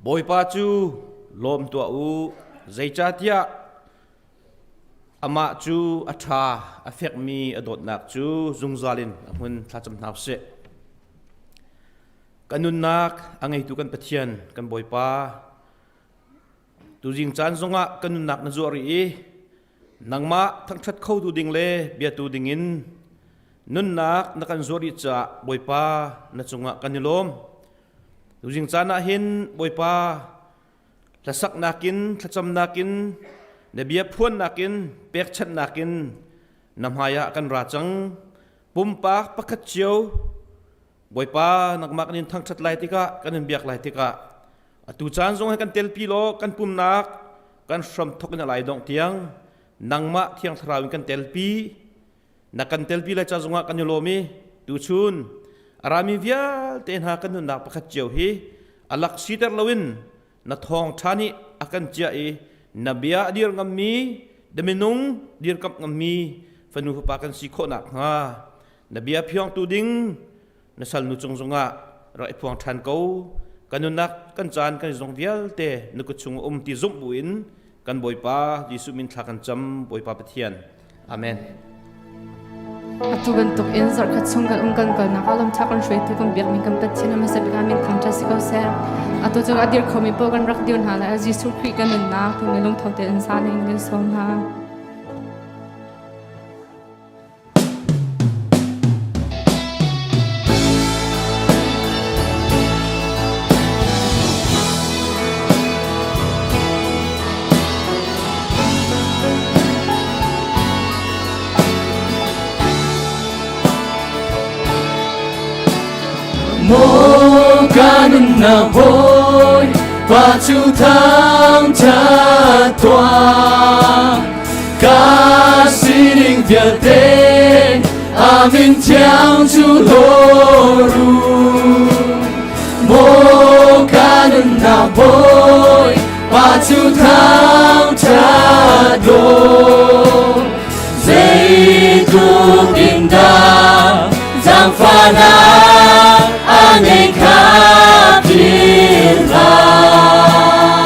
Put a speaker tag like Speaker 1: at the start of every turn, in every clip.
Speaker 1: Bồi pa chu lom tua u zai cha tia ama chu atha affect mi adot nak chu zungzalin amun thacham nap se kanun nak angai tu kan pathian kan boi pa tu jing chan zonga kanun nak na zori e nangma thang that khau tu ding le bia tu dingin nun nak na kan zori cha boi pa na chunga kanilom tu jing chana hin boi pa la sak nakin thacham nakin na bia phuan nakin pek chat nakin namhaya kan ra chang pumpa pakhat chiu boi pa nakmak nin thang that lai tika kan biak lai tika atu chan zong kan tel pi lo kan pum nak kan shram thok na lai dong tiang nangma thiang thrawin kan tel pi na kan tel pi la cha zonga kan lomi tu chun arami vial ten ha kan na pakhat chiu hi alak sitar lawin na Thawngṭha ni akan chia e nabia dir ngammi deminung dir kap ngammi fanu pa kan si kho nak nga nabia phiang tu ding na sal nu chung zonga ra ipuang than ko kanunak kan chan kan zong vial te nuku chung ti zum buin kan boi pa Jesuh min thakan cham boi pa pathian amen
Speaker 2: atugan tuk in zar khat chungal kan nakalom thakon shwe tu kan biak min kan pathian ma se min Thawngṭha siko se atu chung adir khomi po kan rak diun hala Jesuh khri kan na tu melung thote an sa ning din som ha
Speaker 3: Kanun na boy pa chu Thawngṭha tua ka sining via te amin tiang chu loru mo kanun na boy pa chu Thawngṭha do zai tu inda zang fana anay kapila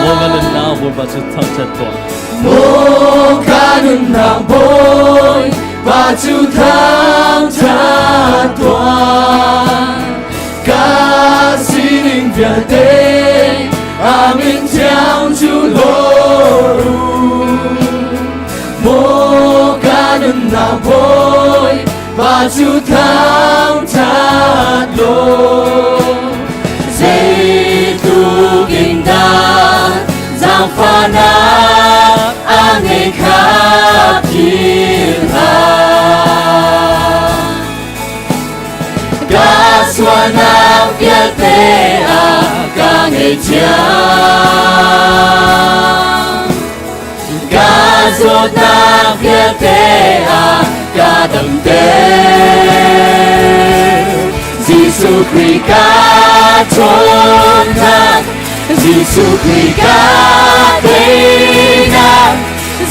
Speaker 3: mo kanun na boy pa chu Thawngṭha tua mo kanun na boy pa chu Thawngṭha tua ka kasih viate amin theo Chúa lô mô kanun na boy và Chúa Thawngṭha lô dây tu kinh đa giang pha na anh ấy khắp thiên hạ ca xua na viết tê à ca ngày cha ca ruột na viết tê à ca đầm tê Jesuh Christ ca trốn thang Jesuh Christ ca tê na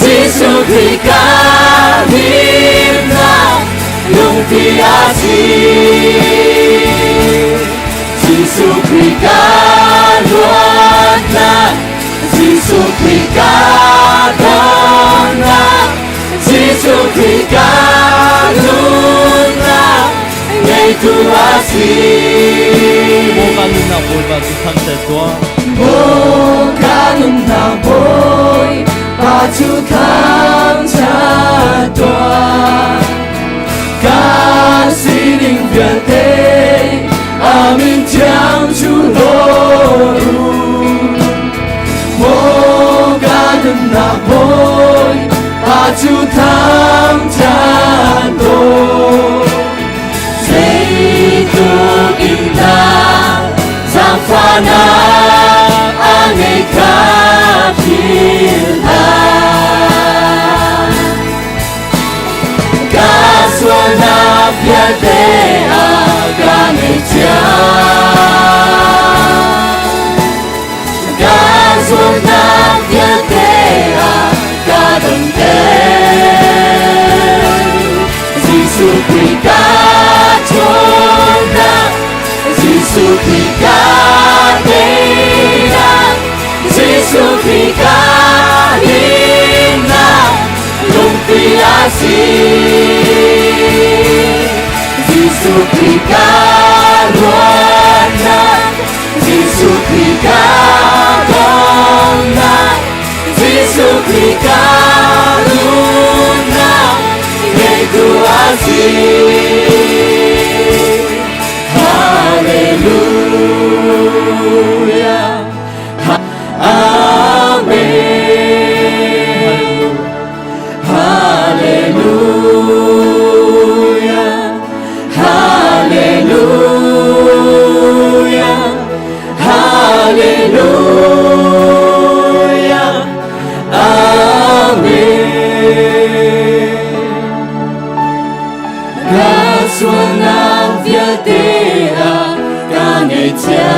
Speaker 3: Jesuh Christ ca hiến na lung phi a si Jesuh Christ ca luat na Jesuh Christ ca đón na Jesuh Christ ca luôn na ngày tu a si Mô kanun na boy và Chúa Thawngṭha toa ca sĩ đình việt tê amin theo Chúa lô mô kanun na boy và Chúa Thawngṭha toa dây tu kinh ta giang pha na anh ấy khắp thiên hạ ca xua na viết tê à ca ngày cha ca ruột na viết tê à ca đầm tê Jesuh Christ ca trốn na Jesuh Christ ca tê na Jesuh Christ ca hiến na lung phi a si Jesuh Christ ca luat na Jesuh Christ ca đón na Jesuh Christ ca luôn na ngày tu a si Hallelujah Amen Hallelujah Hallelujah Hallelujah Amen ca xuân nam viết tê à ca ngày cha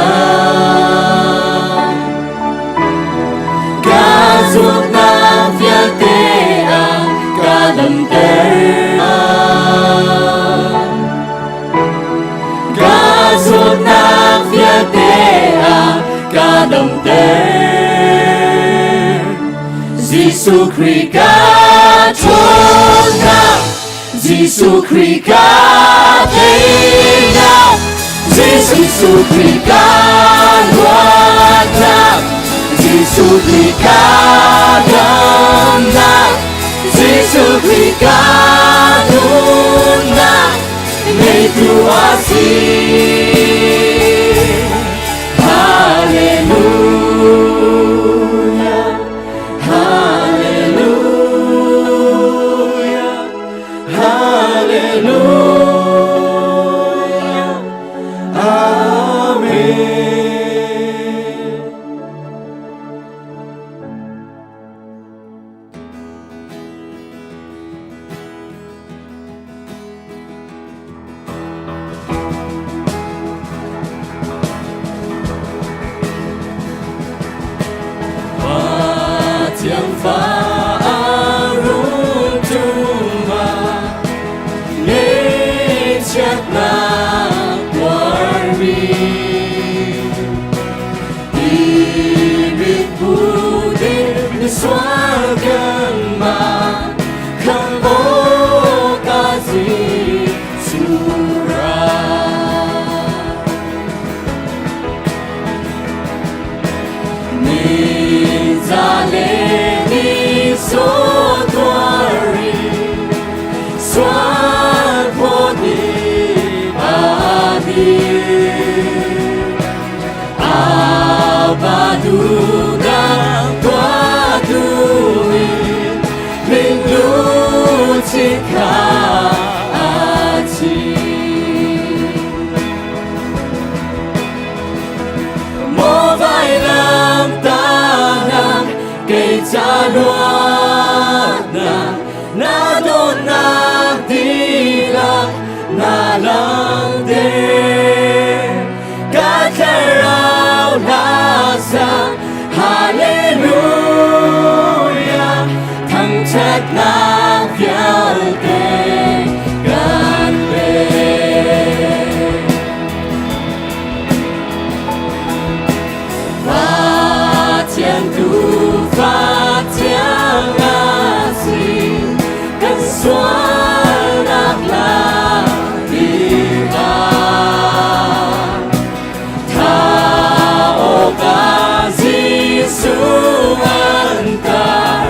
Speaker 3: ca ruột nam viết tê à ca đầm tê ca ruột nam viết tê à ca đầm tê Jesuh Christ ca trốn na Jesuh Christ ca tê na Jesuh Christ ca luat na Jesuh Christ ca đón na Jesuh Christ ca luôn na ngày tu a si Hallelujah Hallelujah Hallelujah Amen cha loa na do na đi la na lang de ca rao la sa hallelujah thăng trách na phiêu tê gan bê và thiên tu và thiên ngã gì cần xóa nát là đi ra tha ô ca Jesuh antar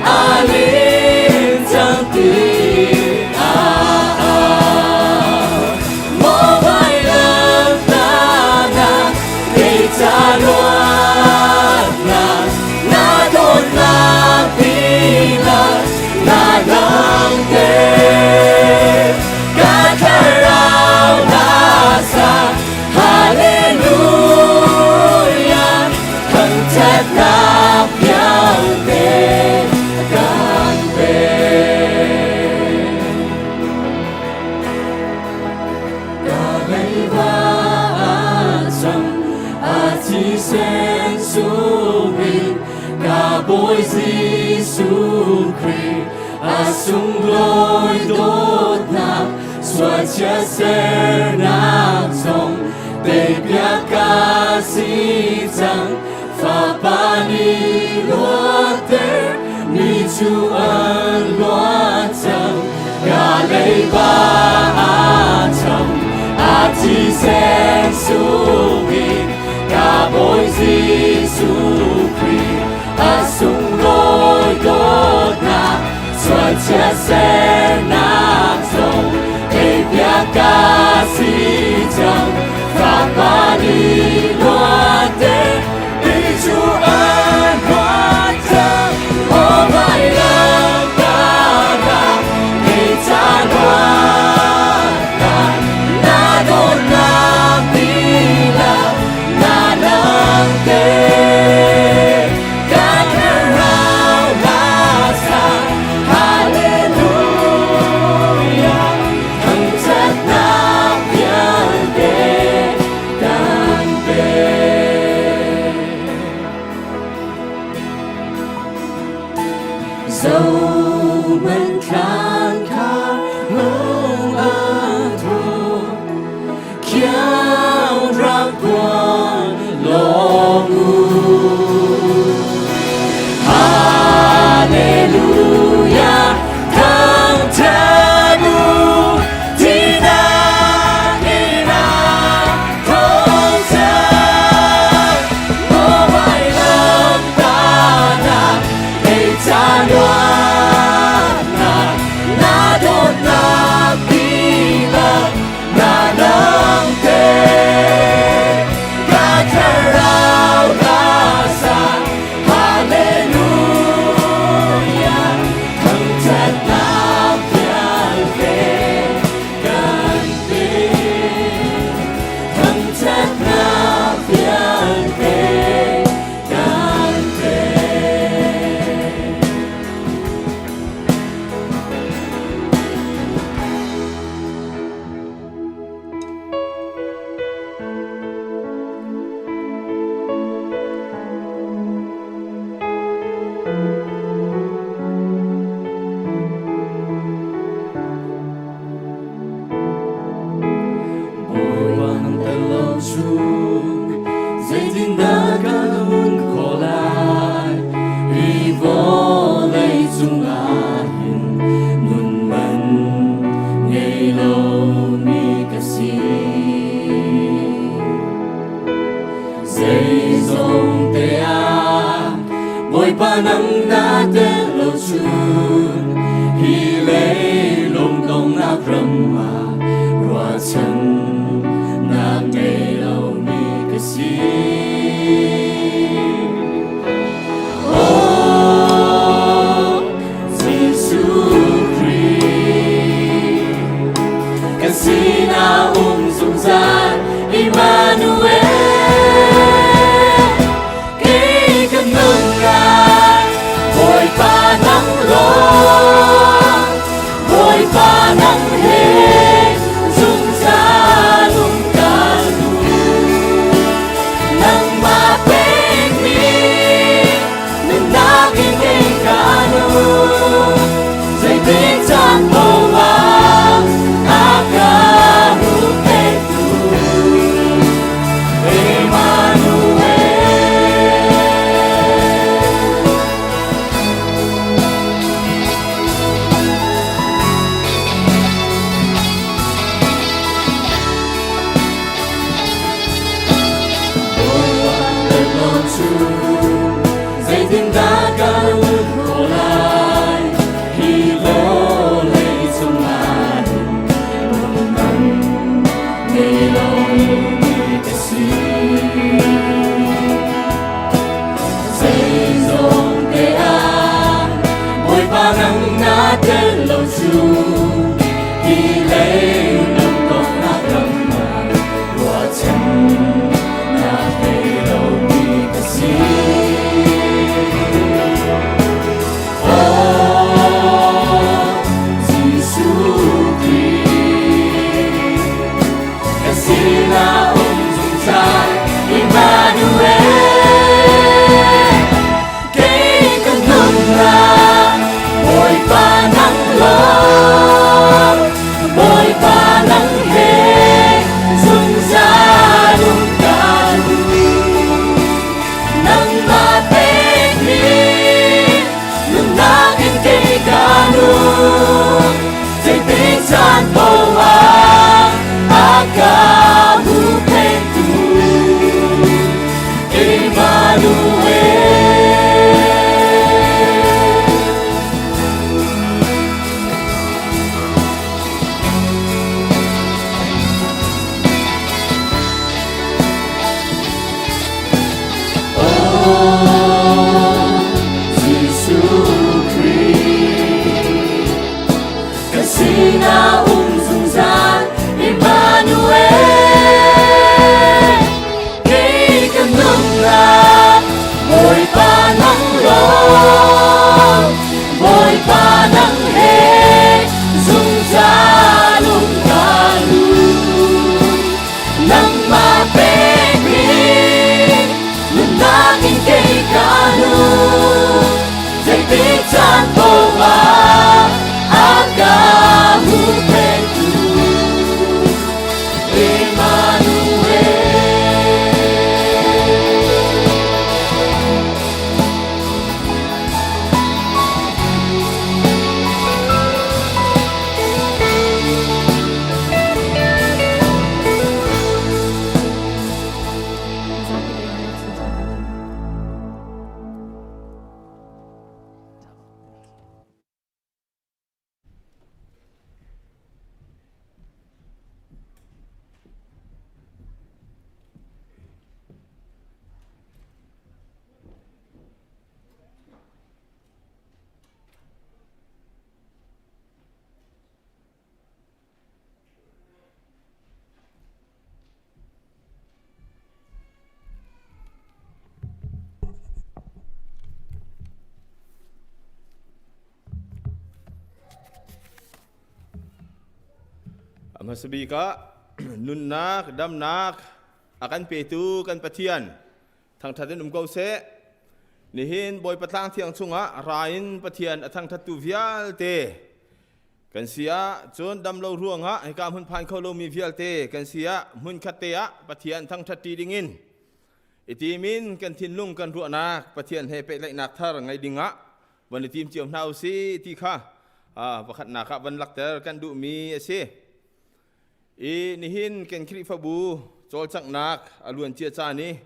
Speaker 3: alin chẳng tin mô vai lần ta na để cha loan na đồn na đi là na lăng tê ca thơ rao na sa hallelujah thần trách na phiêu tê gan bê ca lấy va chăm chỉ sen su mình ca bôi Jesuh Christ sung lối đốt nạp xóa chia sẻ nạp dòng để Biak ca sĩ chẳng pha pani loa tê mi chu ân loa chẳng ca lấy ba chăm chỉ sen su mình ca bôi Jesuh Christ sung lối đốt nạp xóa chia sẻ nạp dòng để Biak ca sĩ chẳng pha pani loa tê mi chu ân loa chẳng ô vai lần ta na để cha loan na đồn na đi là na lăng tê ca thơ rao la sa hallelujah thần trách na phiêu tê gan bê dẫu mình Tlangtaar ngông an thù kéo rắc buồn lo ngu hallelujah Thawngṭha nu thi na đi na Thawngṭha mô vai lần ta na để cha loan na đồn na đi là na lăng tê ca thơ rao la sa hallelujah thần trách na phiêu tê gan bê thần trách na phiêu tê gan bê bồi bằng tờ lâu chuông dây tin đã cả luôn khổ lại vì vô lấy chung ahin nun man ngày lâu mi ca si dây dòng tê bồi ba nắng đã tên lâu chuông hi lấy lông công nắp râm mà roa chân na ngày lâu mi ca si Jesuh Christ ca si na dung gian Emmanuel cây cần nâng ngài dây tiếng chan bầu vang akahu petu
Speaker 1: Masabi ka nunnak damnak akan petu kan patian Thawngṭha den kau se nihin boy patlang thiang chunga rain patian athang thatu vial te kan sia chon dam lo ruanga he kam hun phan kho lo mi vial te kan sia mun khatea patian Thawngṭha ti dingin itimin kan thin lung kan ruanak patian he pe lai nak thar ngai dinga wan tim chiom nau si ti kha pakhat na kha ban lak ter kan du mi ase nihin kan kri fabu chol chak nak aluan chia cha ni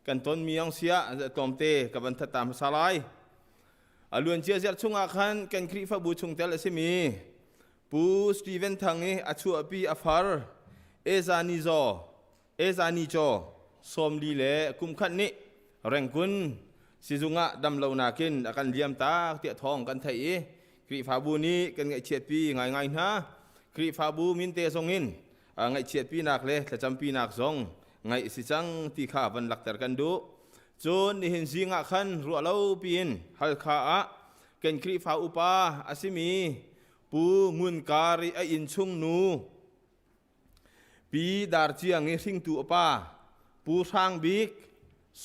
Speaker 1: kan ton miang sia tomte ka ban thatam salai aluan chia zer chunga khan kan kri fabu chungtel asemi pu Steven thangi achu api afar ezani jo somli le kum khan ni rengkun sizunga damlo nakin akan liam ta tia thong kan thai kri fabu ni kan ngai chet pi ngai na kri fabu min te songin ngai chet pi nak le thacham pi nak zong ngai si chang ti kha van lakter kan du chon ni hin zinga khan ru lo pin hal kha a ken kri fa upa asimi pu ngun kari a in chung nu pi dar chiang nge sing tu pa pu sang bik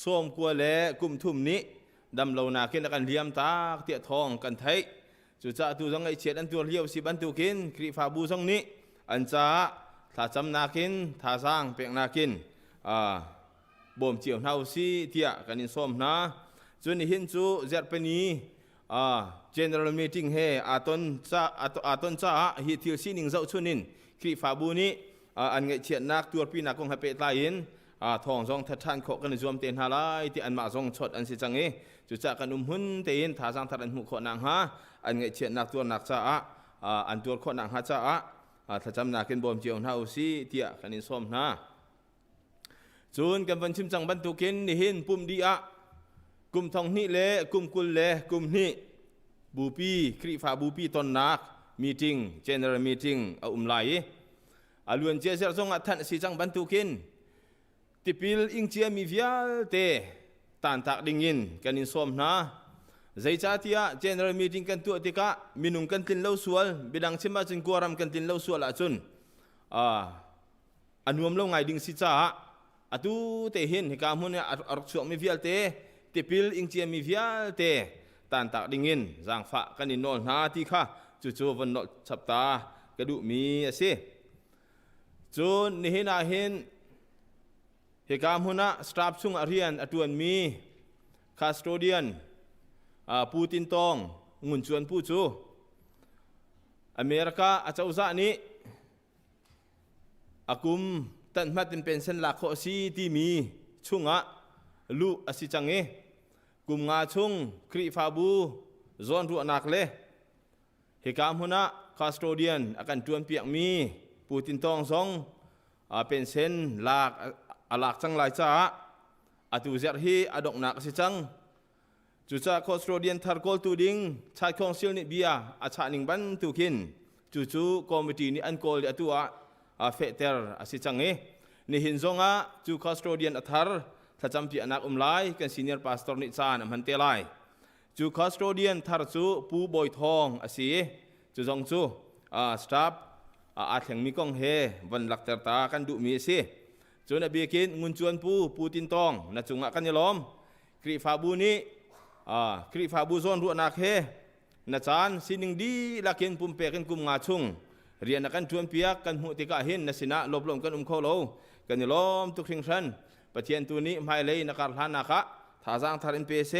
Speaker 1: som kwa le kum thum ni dam lo na ken kan liam ta tia thong kan thai
Speaker 4: จุจ้าตูจงไอเฉียดอันตัวเลี้ยวสิบันตุกินคริฟาบูจงนี้อันจ้าถ้าจำนากินถ้าสร้างเปียกนากินบ่มเจียวเท้าซีเทียกันนิสมนะจุนหินจูเจ็ดเป็นนี้general meeting เฮอาตนจ้าฮิทิลซีนิงเจ้าชุนินคริฟาบูนี้อันไงเฉียดนักตัวปีนักคงให้เปตายอินทองจงทัดทันขกันจวมเตียนฮาไลที่อันมาจงชดอันสิจังเอจุจ้ากันหุ่นเตียนท่าสร้างทัดอันหุขนางฮะอันไงเฉียดนักตัวนักจ้าอันตัวขนางฮะจ้าถ้าจำนากินบ่มเจียวเท้าซีเทียกันนิสมนะจูนกันวันชิมจังบรรทุกินนี่หินปุ่มดีกุมทองนี่เละกุมกุลเละกุมนี่บูปีคริฟาบูปีตอนนักมีติ้ง general meeting ไลล้วนเจ้าเจ้าทรงอัฐันสิจังบรรทุกินติปิลอิงเจียมีวิลเตตันตักดิ่งอินกันนิสมนะใจจ้าที่general meeting กันตัวติกะมินุงกันตินเล่าสวลบิดังชิมาจินกัวรำกันตินเล่าสวลอาจุนอันวมเล่าไงดิ่งสิจ้าatu te hin hikam hun archuk mi vial te tipil ingchia mi vial te tan tak dingin jang fa kanin nol na ti kha chu chu van nol chapta kadu mi ase chun ni hina hin hikam huna staff chung arian atuan mi custodian putin tong ngun chuan pu chu america achauza ni akumตันมาตินเป็นเส้นหลักข้อสีที่มีชุ่งลุอสิจังเอกุมงาชุ่งคริฟาบูจอนรัวนักเลยเหตุการณ์หัวหน้าคาสโตเดียนอาการจวนเปียกมีปูตินตองซองเป็นเส้นหลักจังหลายจ้าตุเจรฮีอดอกนักสิจังจุจ้าคาสโตเดียนทาร์โกลตูดิงชายคองซิลนิเบียอาชานิงบันตุกินจูคอมมิตี้นี่อันโกลตัวเฟเตอร์อาศิจังเอนี่หินซงจูคอสโตเดียนอัธาร์ถ้าจำปีนักไลกันซีเนียร์พาสตอร์นิจานมันเตลัยจูคอสโตเดียนทาร์จูปูบอยทองอาศิจูจงจูสตาฟอาแข่งมีกองเฮวันหลักเตอร์ตากันดูมีสิจูนับเบียกินงุนจวนปูตินตองนัดจุงกันยล้อมคริฟาบูนี้คริฟาบูซอนรัวนักเฮนัดจานสินิงดีลักเห็นปุ่มเปกันกุมงาชุงเรียนกันชวนเปียกกันหัวติกาเห็นนสินะลบลมกันโคโลกันล้อมทุกทิ้งชันประเทศตัวนี้ไม่เลยนักการทานนะคะถ้าสร้างทารินเปเส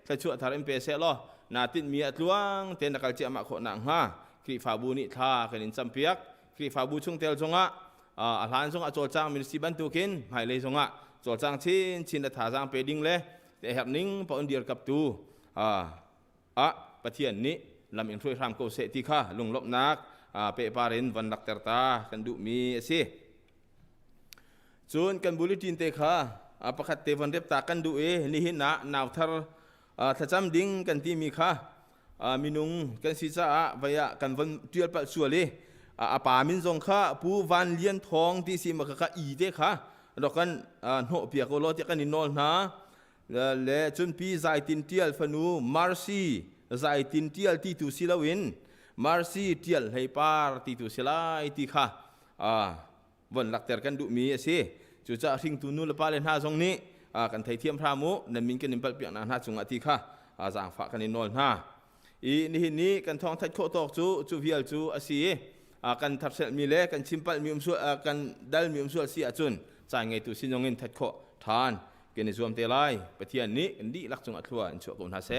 Speaker 4: ถ้าช่วยทารินเปเสล้อนาตินมีอัตลวงเต็นนักการเจ้ามาขนางฮะคริฟาบูนิท่ากันอินซัมเปียกคริฟาบูชงเตลจงอาหารจงโจจางมินสิบันตุกินไม่เลยจงโจจางชินถ้าสร้างเปดิ้งเลยแต่แหบนิ่งปอนเดียร์กับตูประเทศนี้ลำอินทรีทำโกเสติค่ะลงลบนักเปปารินวันลักเตอร์ตากันดูมีสิส่วนกันบุริจินเตค่ะประคัตเตวันเรียบตากันดูนี่หินะนาวทาร์ถ้าจำดิ้งกันที่มีค่ะมินุงกันสิจ้าวิยะกันวันเดียร์ปัจจุบันเลยป่ามินจงค่ะผู้วันเลี้ยนทองที่สิมาค่ะอีเตค่ะดอกกันโหเปียกโอโลที่กันนินอลนะและจนปีใจตินเตียลฟนูมาร์ซีใจตินเตียลที่ตุสิลาวินมาร์ซีเทียลให้ปาร์ติตุเสลายติค่ะวันหลักเตอร์กันดูมีสิจุดจะทิ้งตุนุลปาเลนหาตรงนี้กันไทยเทียมพระมุนั่นมินกันนิมปัลเปียกนาหาจงอติค่ะจางฝากกันนินนนะนี่กันท้องทัดโคตอกจูวิลจูอาศัยกันทับเสลมีเล่กันชิมปัลมีส่วนกันดัลมีส่วนเสียจุนจ่ายไงตุสินยงเงินทัดโคทานกันในส่วนเตลัยประเทศนี้กันดีลักจงอัตลัวอันชั่วกุนหาเส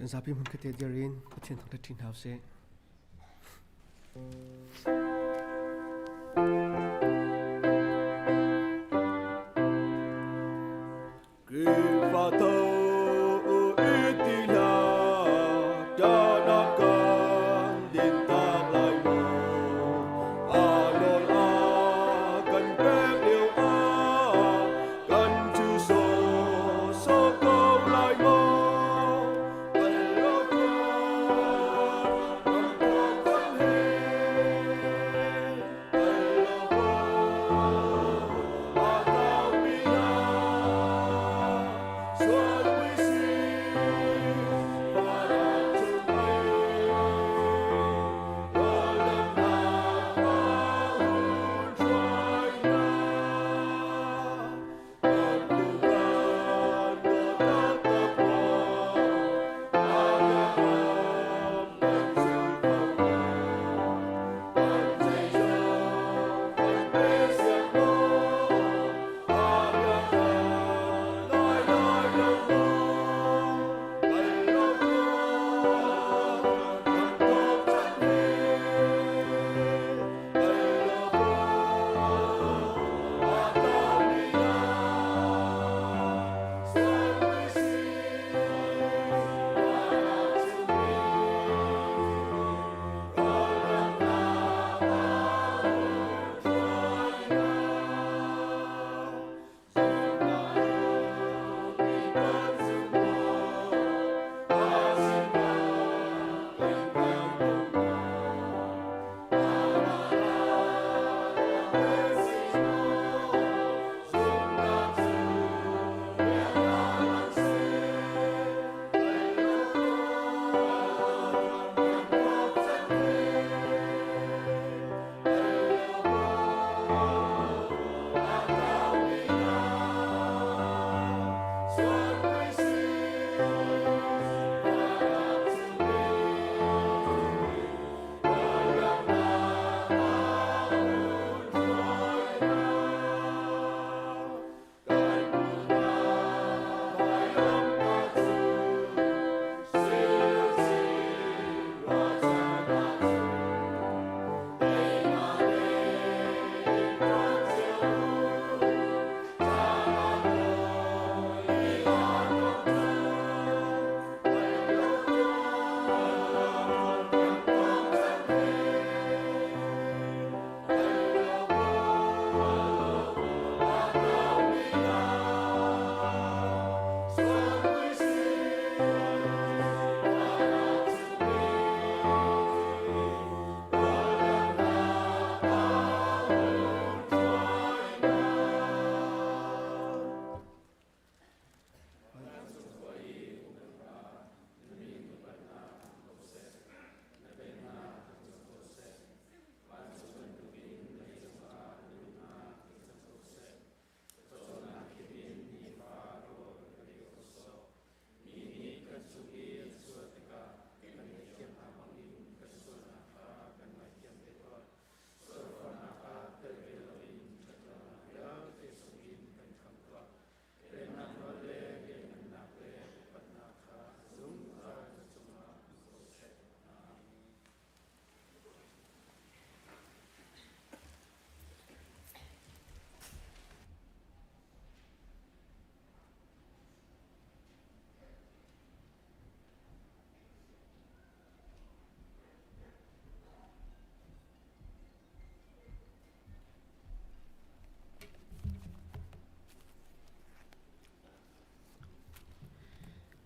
Speaker 5: กันซาพิมพ์คเตเดรินประเทศทางตะทินเฮาเซ
Speaker 3: กิฟาโตอิติลาดานักันดินตาลายโมอาโลอากันเปเลียวกันจูโซโซโกลายโมSwat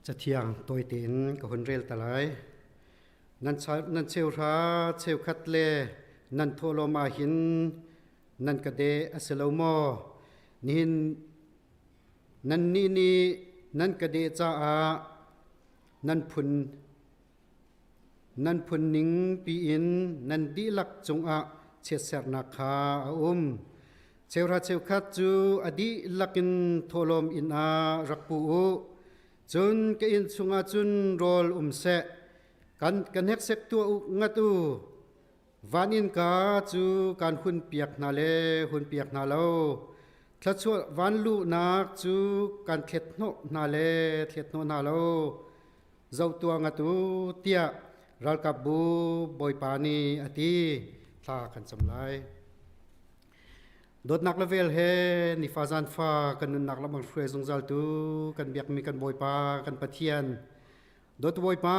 Speaker 6: จะเที่ยงตัวตินกับคนเรียลตะไลนั่นเชลราเชลคัดเลนั่นโทโลมาหินนั่นกระเดอสโลโมนินนั่นนี่นั่นกระเดจ้าอานั่นพุนนิงปีอินนั่นดีลักจงอาเชษรนาคาเชลราเชลคัดจูอดีลักินโทโลมอินอารักปูจุนก็อินสุงอาจุนโรลเสกันเฮกเซกตัวงัตูวานินกาจูการหุ่นเปียกนาเลหุ่นเปียกนาเลาทัดชัววันลูนักจูการเท็ดโนนาเลเท็ดโนนาเลาเจ้าตัวงัตูเตียรัลกับบูบอยปานีอติทากันสำไลดดนักละเวลเฮนิฟาซันฟ้ากันนุนนักละมังช่วยสงจัลตูกันเบียกมีกันบอยปากันปะเทียนดดบอยปา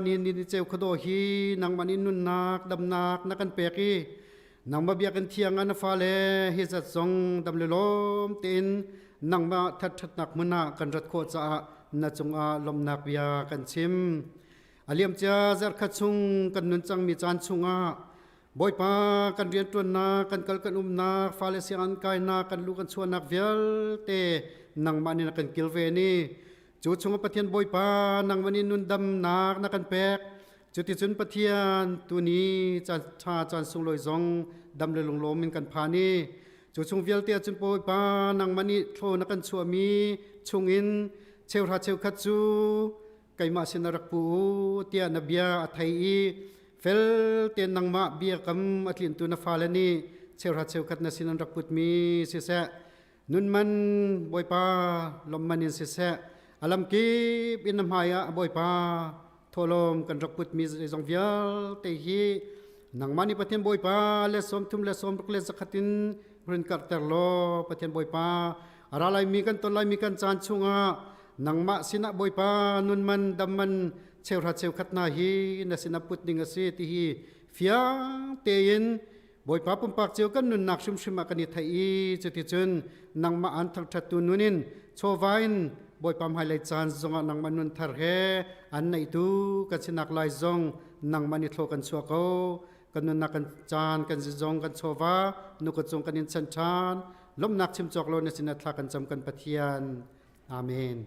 Speaker 6: นี่เจ้าขดฮีนางมันอินุนนักดำนักนักกันเปกีนางมาเบียกันเทียงอันฟ้าเลฮิจัดทรงดำเลลมตินนางมาทัดนักมุนากันรัดโคจ้าณจงอาลมนักเบียกันชิมอาเลียมเจ้าจัดขัดชุงกันนุนจังมีจานชุงอาบอยปากันเรียนตัวนากันกัลกันนาฟาเลเซียนกายนากันลูกันชวนนักเวลเตนังมันนี่นักกันกิลเวนีจุดชงปะเทียนบอยปานังมันนี่นุนดำนักกันแปกจุดที่จุนปะเทียนตัวนี้จันสุงลอยซองดำเลยลงลมมินกันพานีจุดชงเวลเตียจุนบอยปานังมันนี่โทนักกันชัวมีชงอินเชลราเชลคัดจูไก่มาสินรักปูเตียนเบียไทยเฟลเตียนนังมาเบียกำอัตลินตุนฟาเลนีเชลราเชลคัดนาสินันรักปุตมีเสเสนุนมันบอยปาลมมันอินเสเสอลัมกีบินน้ำหายะบอยปาโทลมกันรักปุตมีจงเวียลเตฮีนังมันนี่ปะเทียนบอยปาเลสมทุมเลสมรุกเลสขัดินรินกัตเตอร์โลปะเทียนบอยปาอะไรลายมีกันต้นลายมีกันจานชุงะนังมาสินะบอยปานุนมันดำมันเชลรัดเชลขัดนาฮีนัสินับพุทธิงเสติฮีฟิยาเตียนบอยปาปุ่มปากเจียวกันนุนนักชุมชุมกันนิทัยจุดที่จนนังมาอันทักทัดตุนุนินโชวายนบอยปามไฮไลท์จานจงนังมันนุนทาร์เฮอันในตูกันสินักไลจงนังมันนิโทกันชัวเขากันนุนนักกันจานกันสิจงกันโชวานุกจงกันนินชันชานล้มนักชิมจอกโลนสินัทลักกันจำกันปะเทียนอาเมน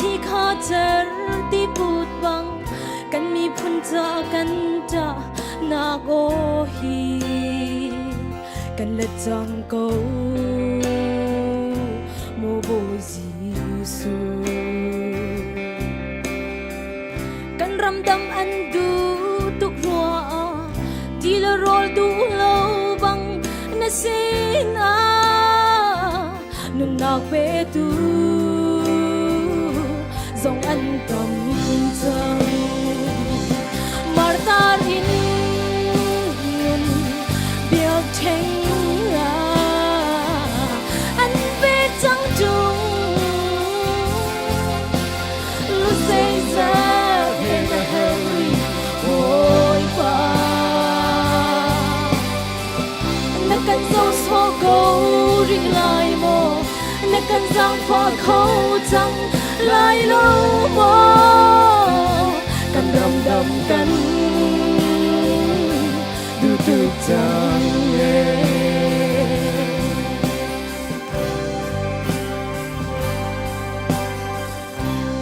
Speaker 7: ที่ข้าเจอที่พูดบังกันมีพุนจากันจะนาโกฮีกันละจังโกโมโบจิสุกันรำดำอันดูตุกรัวที่ละรอลดูโลบังนาสินานุนนักเปตูZong an tam chang Martar in yun Biak cheng la An pe chang chung Lu say za Hen na hurry Oi pa Na kan so so go ring lai mo และกันจังพอเขาจังลายลงมา chẳng nghe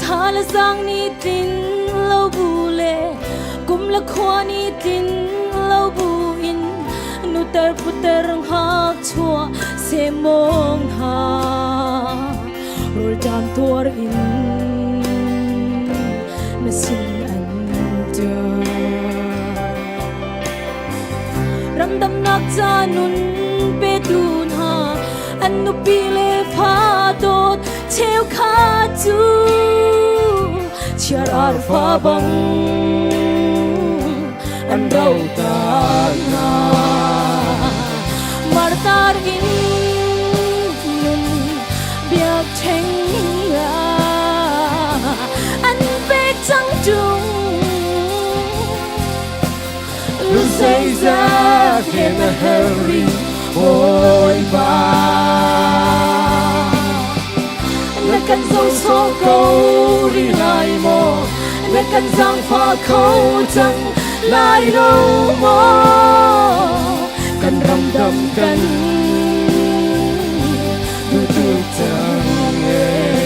Speaker 7: thà là giang ni tin lâu bu lệ cũng là khoa ni tin lâu bu in nu tar putar hak chua se mong ha rồi jam tuar in na sin an da ram dam nak cha nun pe dun ha an nu pi le pha dot cheu kha chu chiar ar pha bang an dau ta na mar tar in nun biak theng ya an pe chang chung lu say ra in a hurry ôi ba na kan zo so câu đi lại mò na kan giang pha khâu chẳng lại đâu mò kan ram dam kan du tu chẳng nghe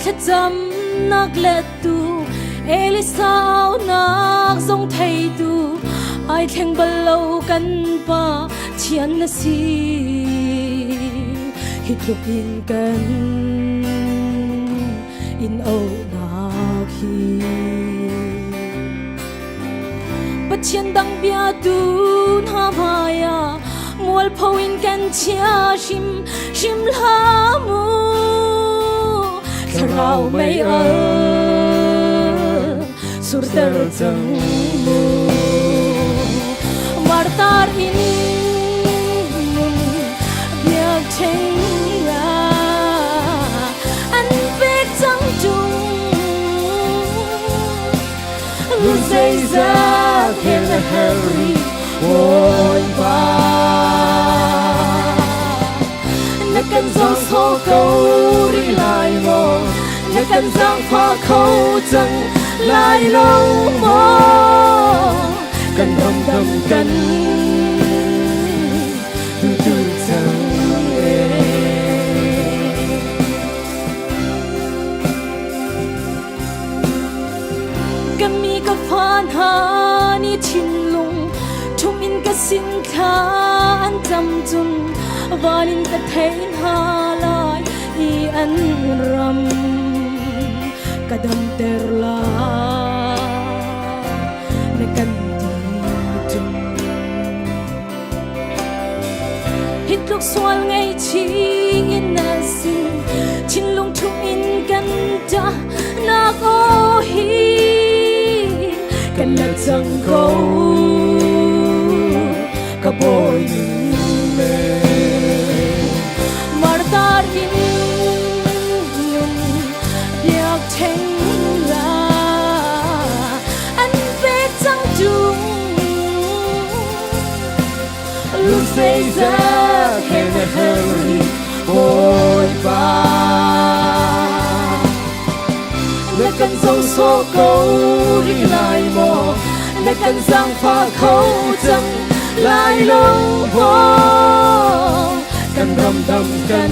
Speaker 7: thật dâm nắc lệ tu Elisao nắc dòng thầy tu ai thèn bờ lâu căn pa chian na si hít lục in căn in âu nắc hi bất chian đăng bia tu na maya mual phâu in căn chia shim la mu rau mây ở sur ter chẳng mù mar tar in biak theng ya an vek chẳng chung lu dây ra in a hurry ôi ba na kan gió số câu đi lại mò na kan giang pha khâu chẳng lại lâu mò kan đâm đâm kan tu tu chẳng kan mi ka phan ha ni chin lung thum in ka sin kha an cham chun vanin ka thein ha lai i an ram kadam ter la na kan ti tum hit luk swal ngai chi in na sin chin lung thum in kan ta na ko hi kan na chang ko ka boy me mar tar in biak theng la an vek chang chung lu say ra in a hurry ôi ba na kan zo so câu đi lại mò na kan giang pha khâu chẳng lại lâu mò kan ram dam kan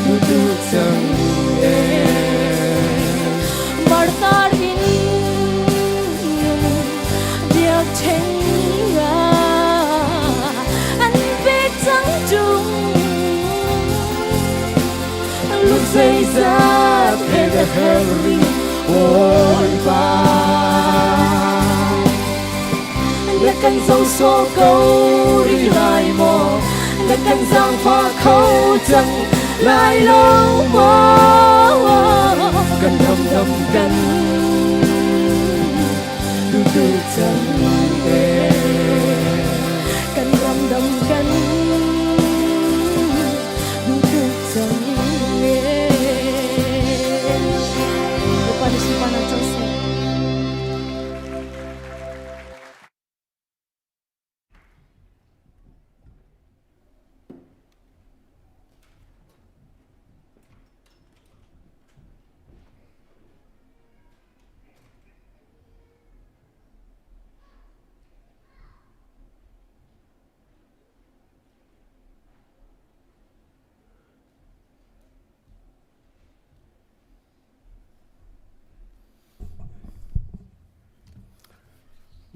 Speaker 7: du tu chẳng nghe mar tar in biak theng ya an vek chẳng chung lu dây ra in a hurry ôi ba na kan zo so câu đi lại mò na kan giang pha khâu chẳng lại lâu mò kan đâm đâm kan tu tu chẳng nghe kan ram đâm kan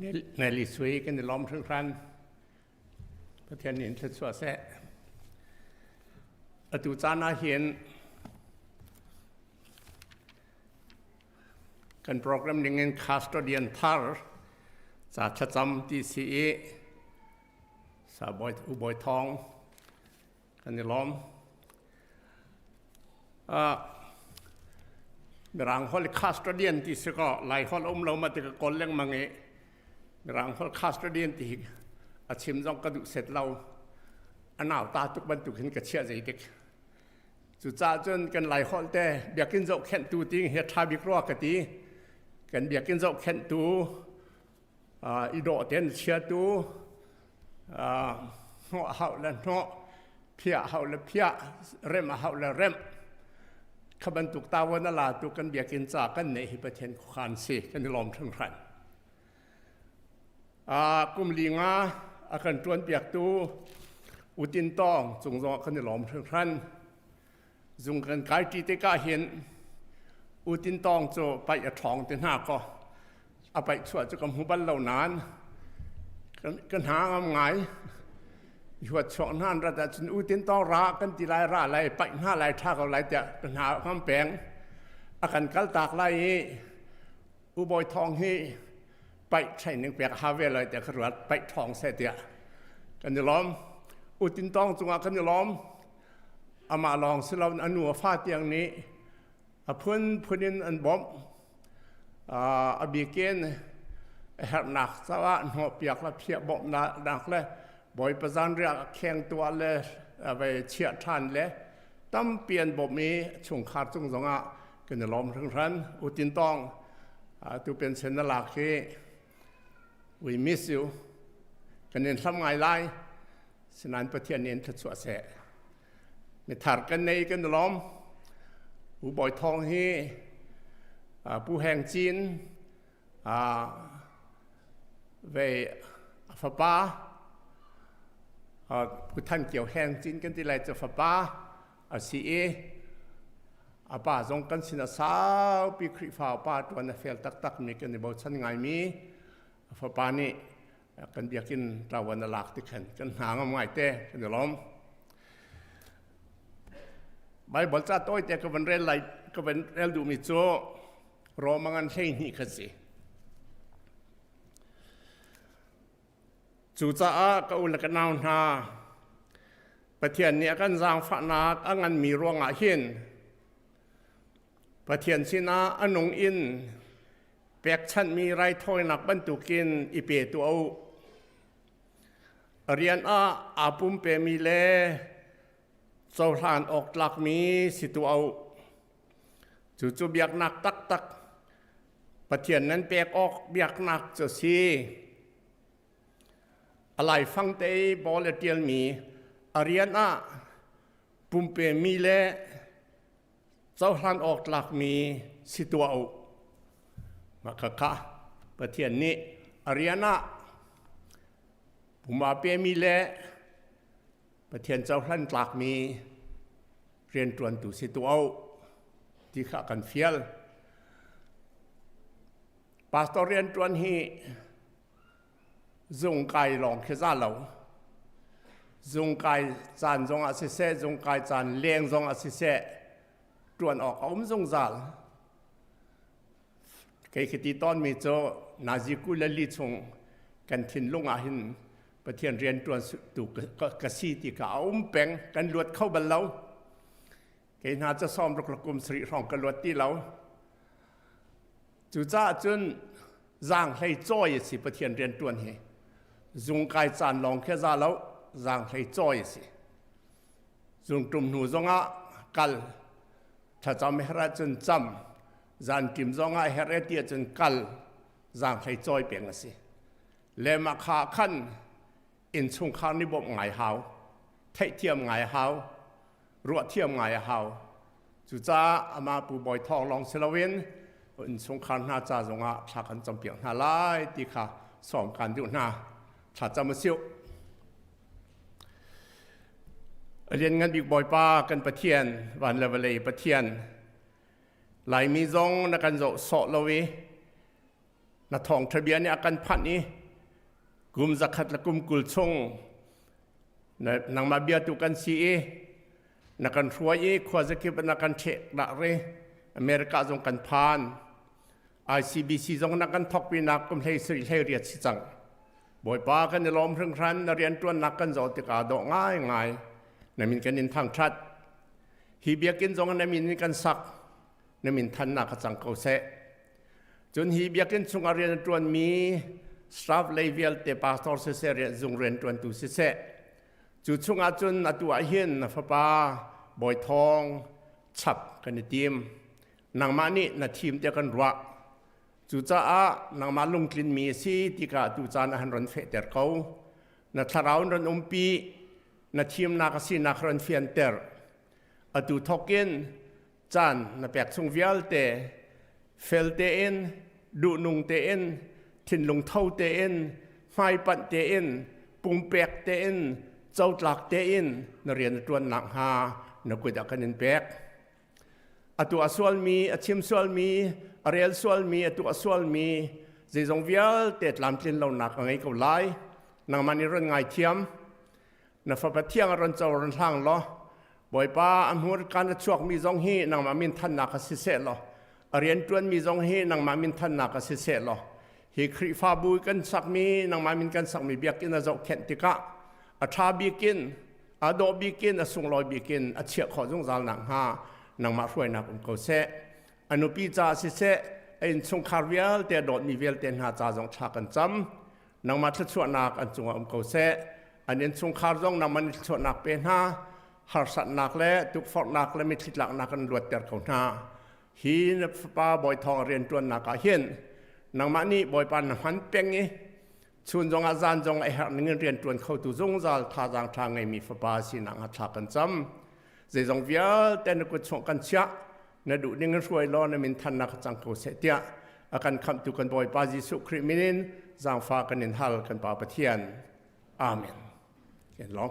Speaker 8: ในลิสวยกันในล้อมทั้งครันประเทศนี้จะสวดแสอตุจานาเห็นกันโปรแกรมหนึ่งเงินคาสตอเดียนทาร์จากชะจำที่ซีเอสาบอยอุบอยทองกันในล้อมรางฮอลคาสตอเดียนที่สก็ไล่ฮอลเรามาติดกอลเลี้ยงมังเอรางฮอลคาสตอเดียนที่อาชิมจงกระดูกเสร็จเราอันหนาวตาตุกบรรทุกเห็นกระเชียใจเด็กจุดจ้าจนกันไล่ฮอลแต่เบียกินโจแข็งตูติ้งเฮทาบิกรัวกตีกันเบียกินโจแข็งตูอีโดเต็นเชียตูหัวเห่าและหัวเพียเห่าและเพียเร็มเห่าและเร็มขบันตุกตาวันลาตุกันเบียกินจากกันในฮิปเทนขานสีกันลมทั้งครันกุมลีงาอาการจวนเปียกตูอุตินตองจงรอกันลมทั้งครันจงกันกายจีเตกาเห็นอุตินตองโจไปอัดทองเต็นหน้าก็เอาไปช่วยจะกำหูบันเหล่านานกันหางไงหัวช่องนั่นระดับจนอุตินต้องรักกันตีลายร่าไรไปหน้าไรท่าเขาไรแต่ปัญหาความแปลงอาการกัลตากไรอุบอยทองให้ไปใช้หนึ่งแปลกฮาเวเลยแต่ขรวดไปทองเสียเดียกันจะล้อมอุตินต้องจงอากันจะล้อมเอามาลองสลาวอนุฟาเตียงนี้พื้นอันบอมอบีเกนแหบหนักสว่าหัวเปียกและเพียบบอมหนักเลยบ่อยประจานเรียกแข่งตัวเลยไปเชียร์ทันเลยตั้มเปลี่ยนบ่มีช่วงขาดช่วงสองกันล้อมทั้งทันอุตินต้องตัวเป็นเซนลักที่ we miss you กันเน้นทำไงไล่สนานประเทศเน้นทัดสวดแสในถาดกันในกันล้อมอุบ่อยทองให้ผู้แห่งจีนเวฟป้าผู้ท่านเกี่ยวแห่งจีนกันที่ไรจะฟป้าซีเอป้าทรงกันสินะสาวปีคริฟ้าป้าตัวนั้นเฟลตักมีกันในบ่อชั้นไงมีฟป้านี่กันเบียกินตะวันหลักที่กันหางง่ายแต่กันล้อมใบบอลจ้าโต้แต่ก็เป็นเรื่องไรก็เป็นเรื่องดูมิโซรอมังอันเฮงนี่กันสิจูจ้าก็อุลกันนาวนาประเทศนี้กันสร้างฝันนักอันมีรวงอาหินประเทศสินาอันนงอินแปกชันมีไรถอยนักบรรทุกินอีเปตัวเรียนอาปุ่มเปมีเลเจ้าทานออกหลักมีสิตัวจู่เบียกหนักตักประเทศนั้นแปกออกเบียกหนักจะซีอะไรฟังเตยบอลเตียลมีอารียนปุ่มเปมีเลเจ้าทานออกหลักมีสิตัวมาค่ะประเทศนี้อารียนปุ่มเปมีเลประเทศเจ้าท่านหลักมีเรียนตรวนตุสิตัวที่ข้ากันเฟียลปาสตอเรียนตรวนฮีจงไก่ลองแค่จ้าเราจงไก่จานจงอาศิเสจงไก่จานเลี้ยงจงอาศิเสตรวนออกเอาจงจานใครคิดตอนมีโจนาจิกุลลิชงกันทิ้นลงอาหินประเทศเรียนตรวนตุกสีที่เขาเอาแปงกันลวดเข้าบันเราเกณฑ์หาจะซ้อมรกลุ่มสิริรองกันลวดที่เราจู่จ้าจนร่างให้จ้อยสิประเทศเรียนตรวนเฮจงไก่จานลองแค่จ้าแล้วร่างให้จ้อยสิจงตุ่มหนูจงกัลถ้าจำไม่ได้จนจำจานกิมจงเฮเรตีจนกัลร่างให้จ้อยเปลี่ยนสิเลมาขาขันอินชงข้าวนิบไงหาวเทียมไงหาวรัวเทียมไงหาวจู่จ้าอามาปูบอยทองลองเซลเวนอินชงข้าวน่าจะจงถ้ากันจำเปลี่ยนหาไล่ที่ข้าสอนการดูหน้าถ้าจำมาเสียวเรียนงานบิ๊กบอยป้ากันประเทียนวันเลเวลประเทียนหลายมีจงนักการโจสอลวี นาทองทะเบียนเนี่ยกันพันนี้กุมจักขัดละกุมกุลชงนางมาเบียตุกันซีนักกันช่วยขวาจะคิดเป็นนักกันเชกละเรอเมริกาจงกันพาน ICBC จงนักกันทอกปีนักกุมเฮสิเฮเรียดสิจังบ่อยป้ากันในล้อมเรื่องครันเรียนตัวนักกันจอติกาดอกง่ายง่ายนมินกันนินทางชัดฮีเบียกินจงนมินกันสักนมินทันนักจังเกาเสจนฮีเบียกินจงเรียนตัวมีสตาฟเลเวลเตปาสตอร์เสเรียนจงเรียนตัวตุเสจุดช่วงอาจนตัวเห็นนะฟ้าป้าบ่อยทองฉับกันในทีมนางมานี่นะทีมเดียวกันรัวจุดจ้านางมาลงกลิ่นมีสีที่กาตุจานอาหารรันเฟเตอร์เขานะทาราวรันปีนะทีมนักสินักรันเฟียนเตอร์ตุทอกเกนจานนะแปกทรงเวลเตเฟลเตเอ็นดูนุงเตเอ็นทินลงเท่าเตเอ็นไฟปันเตเอ็นปุ่มแปกเตเอ็นเจ้าหลักเตอินนเรียนตัวหนักหานกุดกันนินเปกตัวส่วนมีชิมส่วนมีเรียลส่วนมีตัวส่วนมีเจงวิลเตตลำทินเราหนักไงก็ไล่นางมันนี่รันไงเทียมนฟ้าเที่ยงรันเจ้ารันทางล้อบ่อยป้าอมูรการช่วงมีจงฮีนางมามินทันนักสิเสล้อเรียนตัวมีจงฮีนางมามินทันนักสิเสล้อฮีคริฟาบุยกันสักมีนางมามินกันสักมีเบียกินจะเข็นติกะอาชาบีกินอาโดบีกินอาสุงลอยบีกินอาเชียขอจงจานหนังหานางมาช่วยนักองค์เกษตรอนุปีจ่าสิเสไอ้สงคารเวลแต่โดดมีเวลเต็นหาจ่าจงชากันจำนางมาทชวนักอันจงองค์เกษตรอันนี้สงคารจงนางมันชวนักเป็นหาหาสัตนักและทุกฟอกนักและไม่ทิดหลักนักกันรวดเตอร์ของหน้าฮีนป้าบอยทองเรียนตัวนักเห็นนางมันนี่บอยปันหันเป่งงี้ชวนจงอาจารย์จงไอ้หักเงินเรียนตัวเขาตุจงจัลท่าจางทางไงมีฟ้าป่าสินังหัดฉากกันจำเจจงเวียแต่นักชงกันเชียนดูนิ่งช่วยล้อในมินทันนักจังเขาเสียเตียอาการคำตุกันบ่อยป้าจิสุคริมินินจางฟ้ากันนินฮัลกันป่าปะเทียนอาเมนเห็นล้อ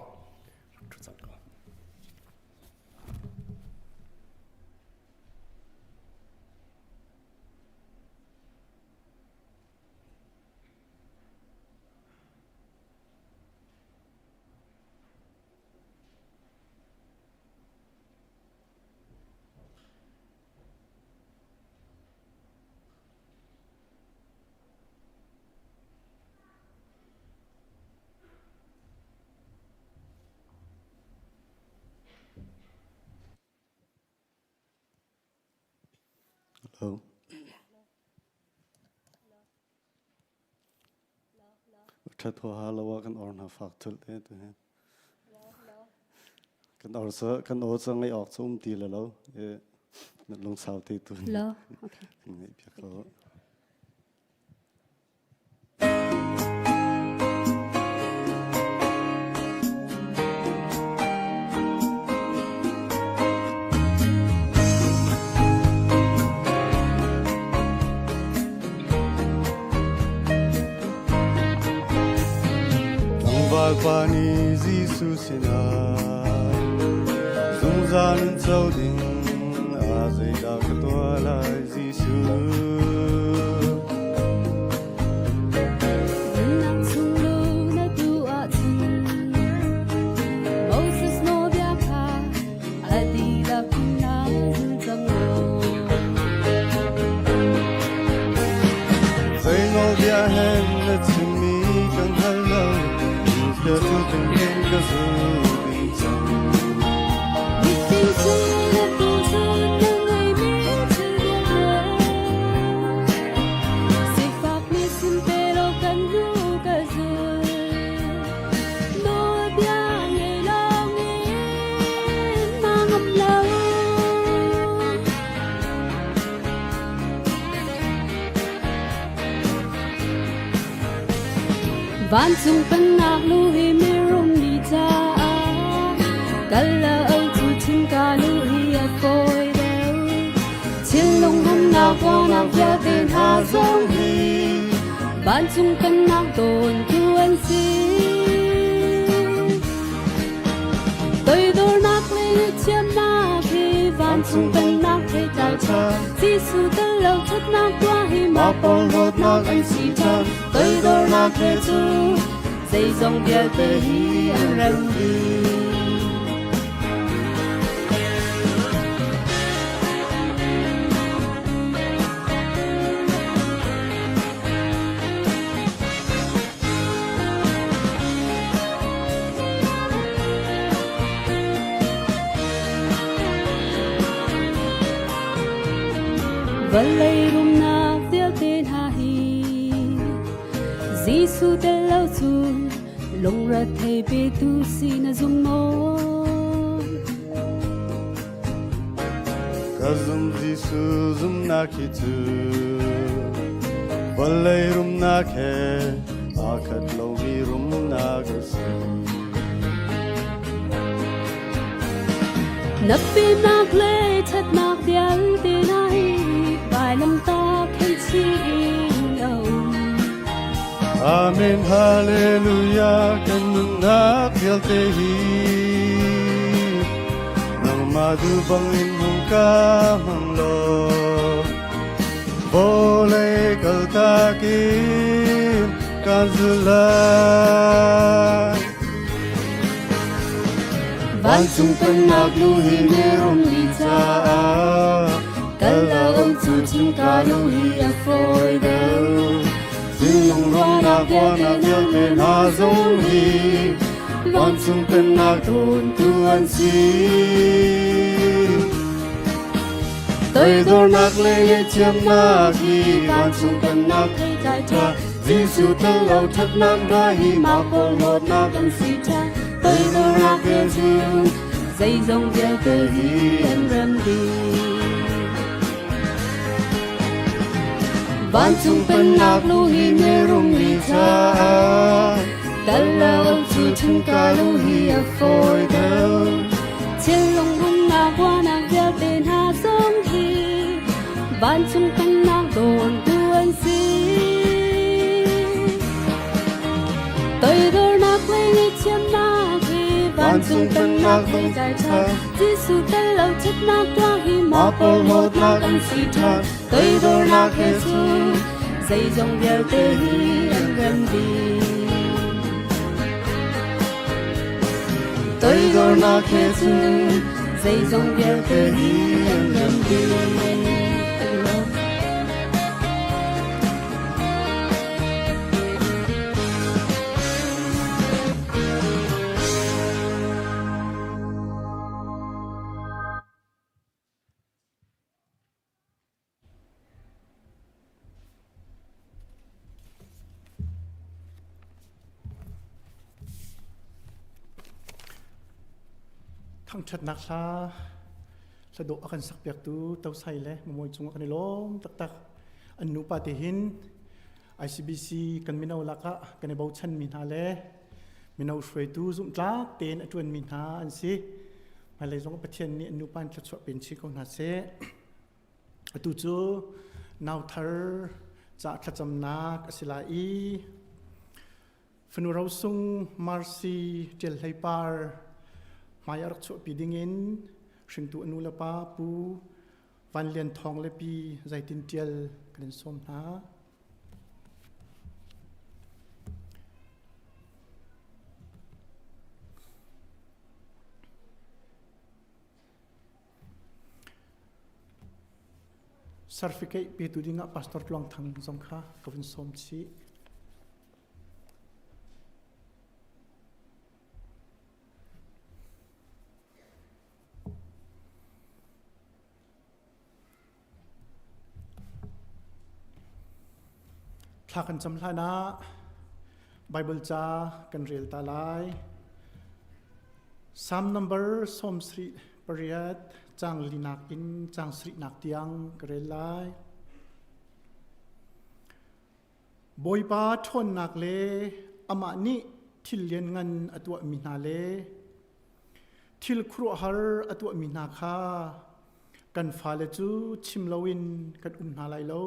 Speaker 9: ชัดพอหาแล้วว่ากันออกหาฝากทุเรศนะกันออกเสือกันโอ้จะไม่ออกซุ้มตีแล้วนั่นลงสาวตีตุนแล้วโอเคไม่เพียงเขา
Speaker 10: Pani Jesuh sinai Zungzanen zauding Azay da katwalay Jesuh
Speaker 7: Nang sunglo na dua tin Moses no Biak adila kuna zango
Speaker 10: Zay no bia hen na Timmi kan hello The two can go through
Speaker 7: Van chung penak lu hi mi rum ni cha Kala au chu chin ka lu hi a koi deu Chin long hum na kwa na vya ten ha zong hi Van chung penak don tu an si Tôi đôi nạc lên chiêm na khi Van chung penak thế trái
Speaker 9: cha
Speaker 7: Jesuh ta lâu chất na qua hi
Speaker 9: ma pol hot nak anh si cha tới đó na khe chu
Speaker 7: dây dòng bia tê hi an rem đi và lấy rum na tiêu tên ha hi Jesuh te lâu chu long ra thei pe tu si na zum mo
Speaker 9: ka zum Jesuh zum na ki chu balai rum na khe akhat lo mi rum na ga si
Speaker 7: nắp pe na ple chat na dial te na hi bài lâm ta khen chi đâu
Speaker 9: Amen hallelujah kan nun na khel te hi nang madu bang in hung ka mang lo bole kal ta kim kan Zulh van chung kan nak lu hi ne rom li cha
Speaker 7: kala om chu chung ka lu hi a foi đâu
Speaker 9: Dung rong na qua na tiêu tên ha dung hi Con sung tên na thôn tu an si Tới đôi nạc lê ye chiêm na hi Con sung tên na thay trái cha Jesuh ta lâu thất nam ra hi Ma cô một na cần si cha Tới đôi nạc ye chiêm
Speaker 7: dây dòng bia tê hi an rem đi
Speaker 9: Van chung tên nạc lu hi ne rum li cha
Speaker 7: ta lâu
Speaker 9: Chu chung ka lu hi a phôi đâu
Speaker 7: trên lòng rum na qua na bia tên ha sông hi van chung kan na đồn tuan si tới đôi na quay nghe chiêm na hi van chung kan na quay trái cha Jesuh ta lâu chất na qua hi ma pol hot na kan si cha tới đôi na khe chu dây dòng bia tê hi an rem đi
Speaker 9: Tới đôi na khe chu
Speaker 7: dây dòng bia tê hi an rem đi
Speaker 5: Thawngṭha nak sa sa do akan sakpiak tu tau sai le mamoy chung akan lom tak tak anu pa te hin ICBC kan minaw laka kan bau chan min ha le minaw shwai tu zum tlak ten atun min ha an si malai zong pathian ni anu pan tla chwa pen chi ko na se atu chu naw thar cha thla cham nak asila I fanu rau sung marsi tel hai par Maya rak chua pi dingin shing tu anu la pa pu van lian thong le pi zai tin tial kan som na certificate pi tu dinga pastor Tlangtaar zong kha kavin som chi Thla kan cham hla na Bible cha kan rel ta lai Psalm number som sri pariyat chang linak in chang sri nak tiang karel lai Boipa thon nak le ama ni thil lian ngan atwa mi na le thil khru har atwa mi na kha kan fa le chu chim lowin kan na lai lo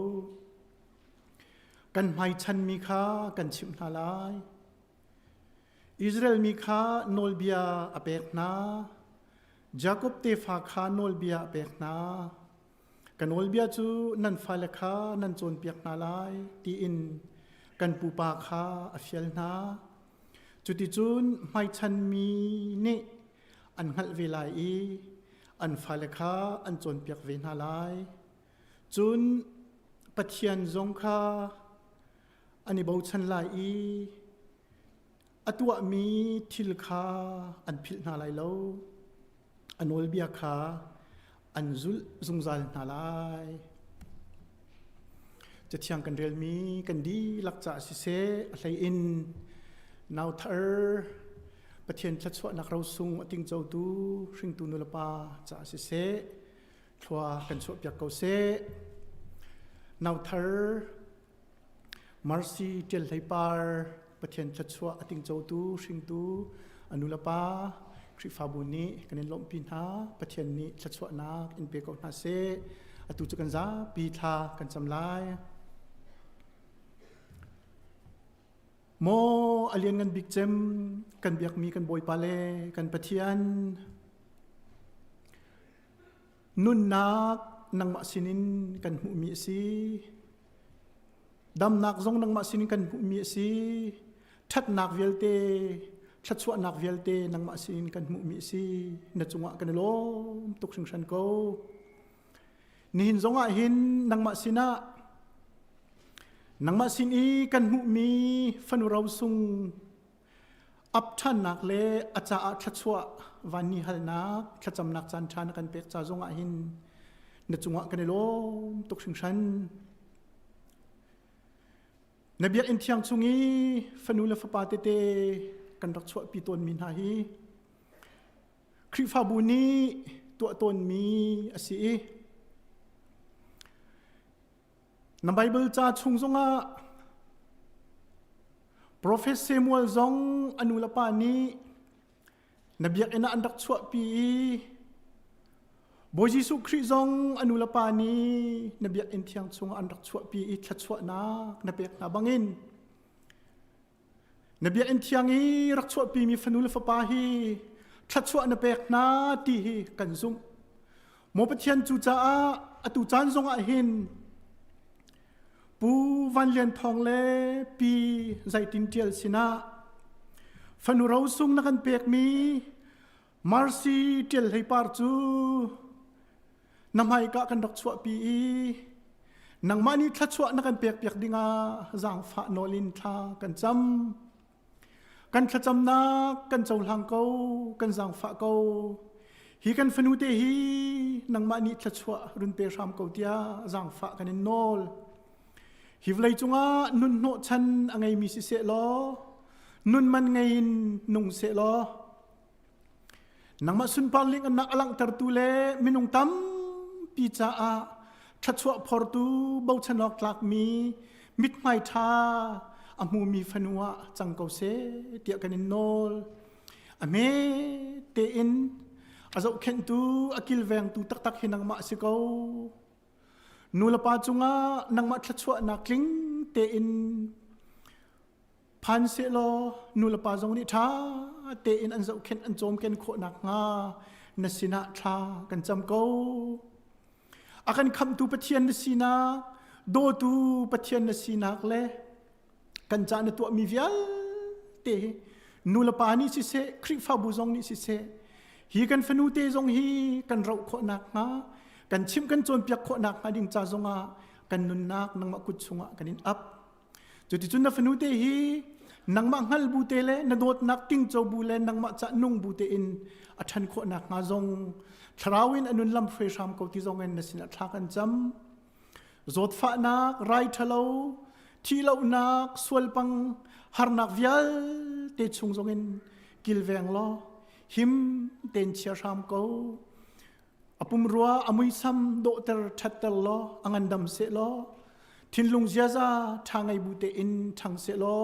Speaker 5: kan mai chan mi kha kan chim na lai Israel mi kha nolbia apek na Jacob te fa kha nolbia apek na กันโอลเบียจูนันฟาเลคานันโจนเปียกนาลายตีอินกันปูปาคาอเฟียลนาจุติจูนไม่ชันมีนี่อันหัลเวลาอีอันฟาเลคาอันโจนเปียกเวนาลายจูนปัทยันจงคาอันนี้บ่ชันลายอีอตัวมีทิลคาอันพิลนาลายโลอันโอลเบียคาอันซุลซุงซัลนาลายจะเที่ยงกันเรียลมีกันดีหลักจ่าสิเซอะไรอินนาวเธอประเทศชัดสวนักเราซุงติงเจ้าตูริงตูนุลปาจ่าสิเซทัวกันสวบยักเกาเซนาวเธอมาร์ซีเจลไลปาร์ประเทศชัดสวติงเจ้าตูริงตูอนุลปาคริฟาบุนีกันในลมพินหาประเทศนี้ชัดสวนักอินเปกอนาเซอตุจกันซาปีทากันจำลายโมอเลียนกันบิ๊กเจมกันเบียกมีกันบอยปาเลกันปะเทียนนุ่นนักนังมาสินินกันหุมีสีดำนักซงนังมาสินินกันหุมีสีทัดนักเวลเตทัดสวนักเวลเตนังมาสินินกันหุมีสีนัดจงะกันโลตุกสิงชันโกนิหินจงะหินนังมาสินะนังมาสินีกันหุมีฟันุเราซุงอับชันนักเลอาจาอัชัดสววันนี้ฮัลนักชัดจำนักจันทานกันเป็กจาจงอาหินนจงะกันในโลมตกชิงชันนบีอินที่ยังซุงีฟันุเลฟปาเตเตกันรักสวปีตนมินหาฮีคริฟาบุนีตัวตนมีอสีนำไบเบิลจ้าชุงซงะโปรเฟสเซมัวลซงอนุลปานีนบีเอ็นอันดักชวปีโบจิสุคริซงอนุลปานีนบีเอ็นที่ยังชุงอันดักชวปีทัดชวนักนบีนาบังอินนบีเอ็นที่ยังรักชวปีมีฟนุลฟปาฮีทัดชวนบีนาตีกันซุมโมปเทียนจูจ้าอตุจานซงอาหินปูวันเลียนทองเล่ปีใจตินเทียลสินะฟันุเราซุงนักันเปียกมีมาร์ซีเทียลให้ปาร์จูนำให้กะกันดักชวปีนังมานี่ทัดชวนักันเปียกเปียกดิงาจางฟ้าโนลินทากันจำกันขจำนักกันเจ้าหลังเกากันจางฟ้าเกาฮีกันฟันุเตฮีนังมานี่ทัดชวรุนเปรามเกาเตียจางฟ้ากันนอลฮิวไลจุงะนุนโนชันอังไงมีสิเสลอนุนมันไงนุงเสลอนังมาสุนปาลิงอันนักอลังตรตุเลมินุงตัมปีจ้าทัดชวพอร์ตูเบาชนอกหลักมีมิดไม่ทาอามูมีฟันัวจังเกาเสเตียกันนอลอเมเตอินอาจจะเข็นตูอากิลแวงตูตักตักเห็นนังมาสิเกานูลปาจุงะนังมาทัดชวนักลิงเตอินพันเสลอนูลปาจงนิทาเตอินอันจะเข็นอันโจมเข็นโคนักงานสินะทากันจำเกาอาการคำตูปะเทียนนสินะโดตูปะเทียนนสินักเลกันจานตัวมีวิลเตนูลปานี่สิเสคริฟาบูจงนี่สิเสฮีกันฟนูเตจงฮีกันเราโคนักงากันชิมกันจนเปียกโคนักมาดิ่งจ้าจงะกันนุนนักนังมากุดชงะกันอินอับจุดที่จุนนัฟนูเตฮีนังมาหัลบูเตเลนโดดนักติ้งเจ้าบูเลนังมาจะนุ่งบูเตอินอัชันโคนักมาจงทราวินอนุนลำเฟรชามเกาที่จงเงินนสินะทักกันจำจดฟ้านักไรทะเลาที่เลานักสวลปังฮาร์นักวิลเตชงจงเงินกิลเวงล้อหิมเตนเชียชามเกาอปุมรัวอมุยซัมโดเตอร์ชัดเตลล้ออังันดำเสล้อทินลุงเจียซาทางไอบูเตอินทางเสล้อ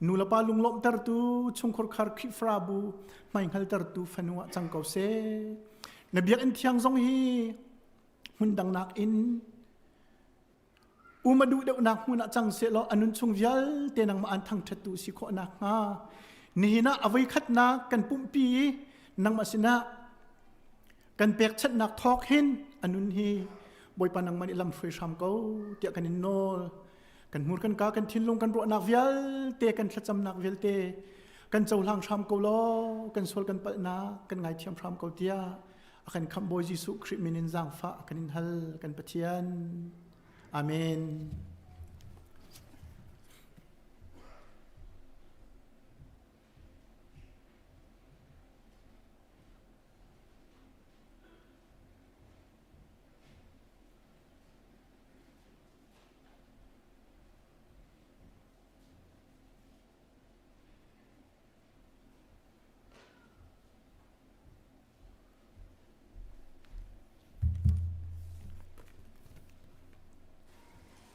Speaker 5: นูลปาลุงล้มตร์ตูชงคอร์คาร์คิฟราบูไม่หัลตร์ตูฟันวะจังเกาเซนบีอินที่ยังทรงฮีมุนดังนักอินอุมาดูเดวนักมุนจังเสล้ออนุนชงวิลเตนังมาอันทางทัดตูสิโคนักงานี่นะอวัยขัดนักกันปุ่มปีนังมาสินะกันเปียกชัดนักทอกหินอนุนฮี บอยปานังมันอิลำช่วยชามเขาเตียกันอินโนกันมูกันกากันทิ้งลงกันรัวนักเวลเตะกันชัดจำนักเวลเตะกันเจ้าหลังชามเขาล้อกันสวลกันปะนากันไงเทียมชามเขาเตียกันคำบอยยิสุคริสต์มินินจางฟ้ากันอินฮัลกันปะเทียนอาเมน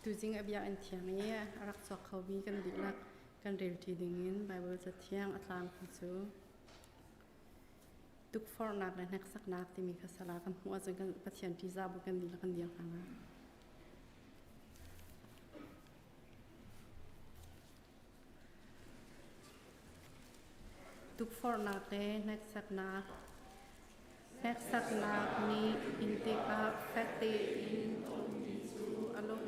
Speaker 11: tu jing abia an thiang ye arak chok khawi kan dilak kan rel thi dingin bible cha thiang atlang chu tuk for nak le nek sak nak ti mi khasala kan hu azan kan pathian ti za bu kan dilak kan diang hanga tuk for nak le nek sak nak ni intika fakti in along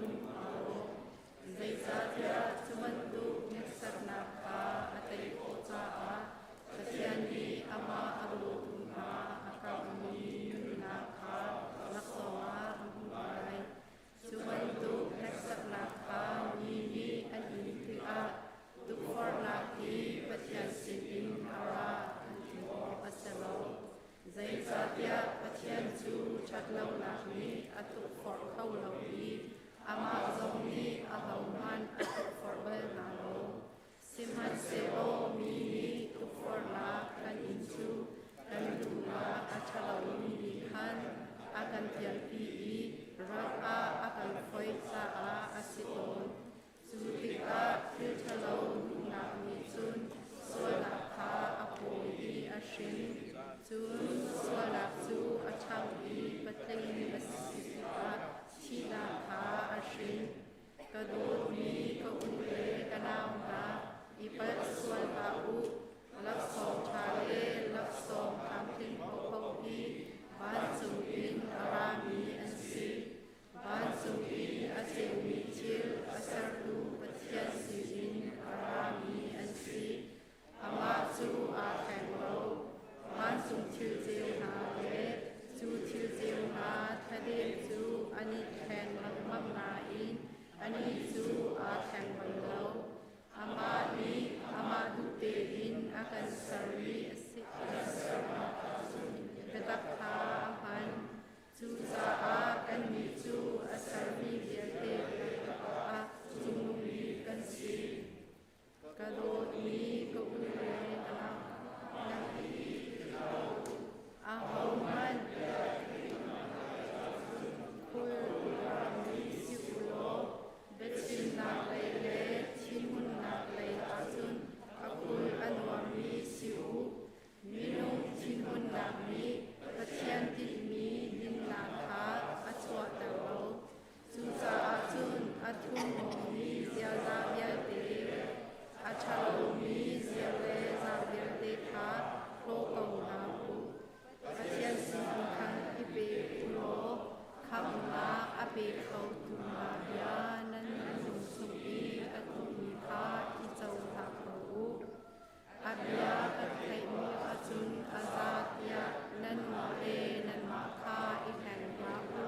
Speaker 11: Zaisatia Sumandu Nexarnapa Atay Otaa Kasyani Ama Arutunha Akami Nunaka Laksoma Amulay Sumandu Nexarnapa Nini Anintia Tukfornaki Patyan Sinin Ara Antimo Aselo Zaisatia Patyan Su Chatlaw Nakni Atukfor Kaulawi Ama Zongni Ahauman Atukforbal Nalo Simhan Sero Mini Tukforna Kan Insu Kan Dula Achalawi Nihan Akan Tialpi Raka Akan Foysa A Asiton Sutika Tilchalo Nakni Sun Sualaka Apoyi Ashin Sun Sualaksu Achawi Patling Basika China Ka Ashin Kadoni Kaunre Kanamna Ipat Swalbau Lapsong Chale Lapsong Kamtin Popopi Bansungin Arami Ansi Bansungin Asemi Chil Asardu Patyan Sijin Arami Ansi Amatsu Akanglo Bansung Chil Zil Hale Su Chil Zil Ha Tadil Su Ani Ken Mamna In Ani Su Akang Banglo Amani Amadu Te In Akan Sari Asik Ketakha Ampan Su Sa Akan Mitsu Asari Biate Ketakha Sumumi Kansi Kadot Mi Kaure Naki Ahoman Betsin nak lele, Chinhun nak lele asun, Akul anwami siu, Minung Chinhun nak mi, Patyan Timmi Tlangtaar Achwa Dawo, Susa asun, Athun momi Ziala Biate, Achalomi Ziale Zabiate Ka, Klokau Nabu, Patyan Simkan Ipe Ulo, Kamna Ape Kau Tumabya Nan Sumi Atumi Ka Ijau Hakau Abya Athai Mi Atun Azatya Nan Mae Nan Maka Ikan Rabu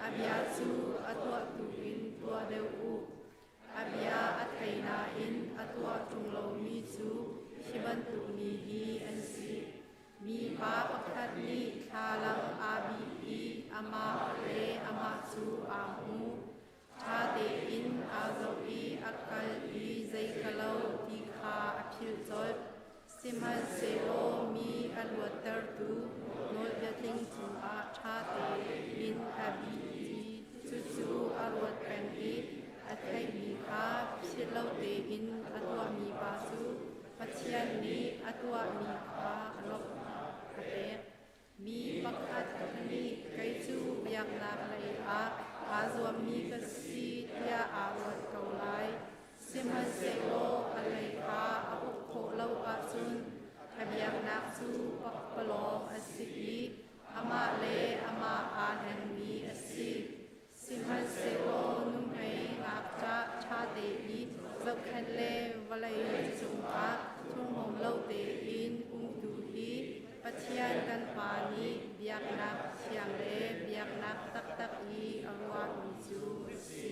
Speaker 11: Abya Su Atwa Tuin Tua Deu Abya Athai Na In Atwa Tunglo Mi Su Shibantu Nihi Ansi Mi Pa Pakat Ni Thalang Abi Ama Re Ama Su Amu Chate In Azawi Akal I Zaikalau Tikha Apil Zol Siman Sero Mi Alwatar Tu Nol Yating Tua Chate In Abi Susu Alwat Pen I Athai Mi Ka Pilau Te In Atwa Mi Basu Patyan Ni Atwa Mi Ka Alok Mi Pakat Ni Kaitu Biak Nak Lai Azwa Mi Kasi Tia Awat Kaulai Simhan Sero Alai Ka Apukho Lau Asun Abiak Nak Su Pakpalong Asiki Ama Le Ama Anan Mi Asik biak nak siang le biak nak tak tak i arwa Jesu si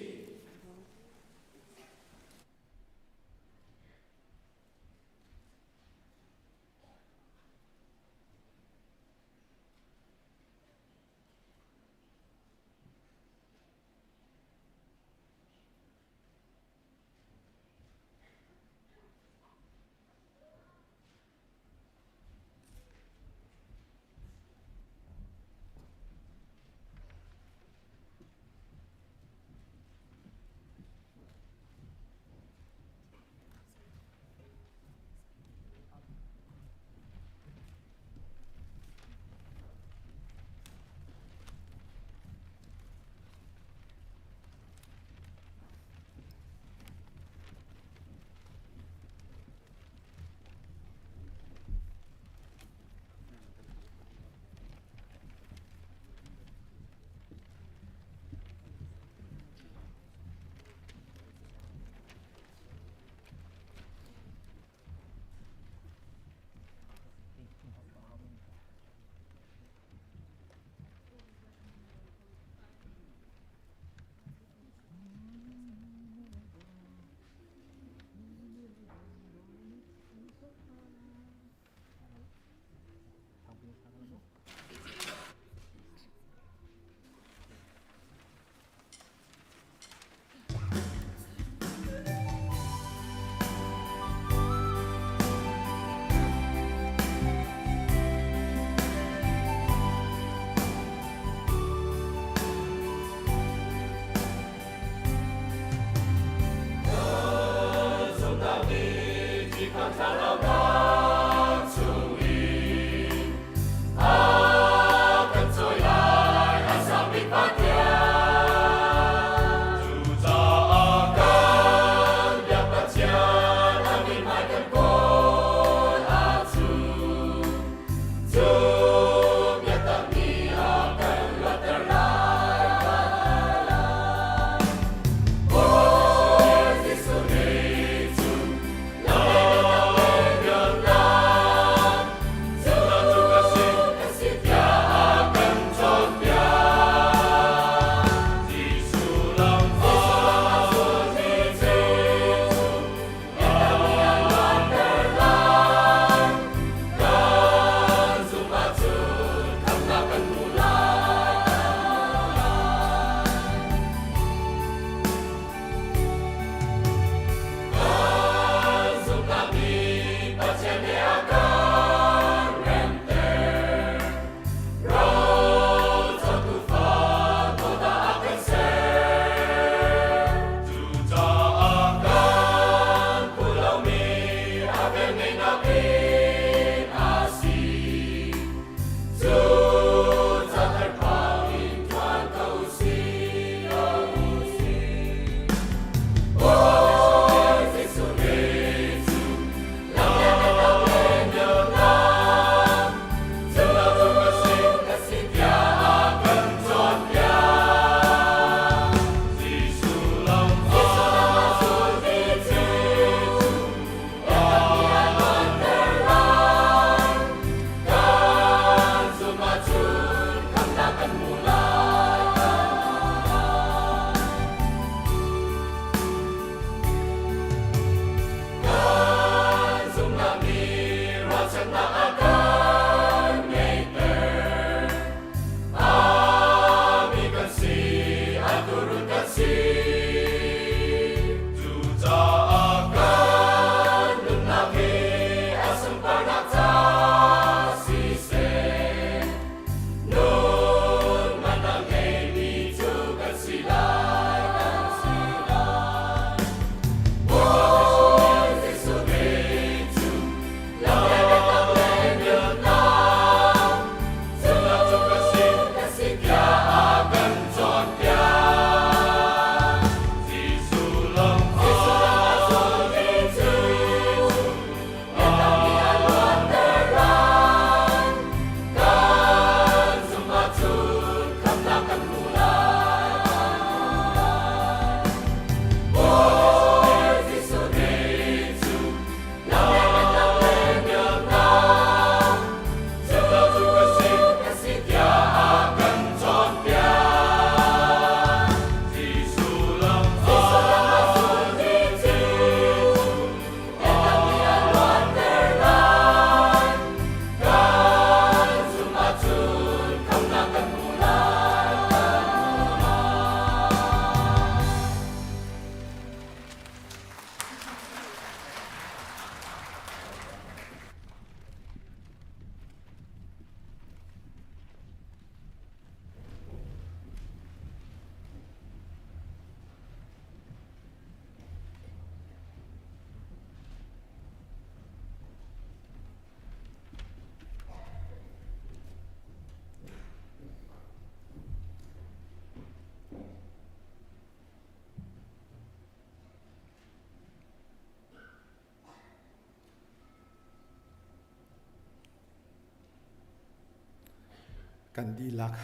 Speaker 5: กันดีลัก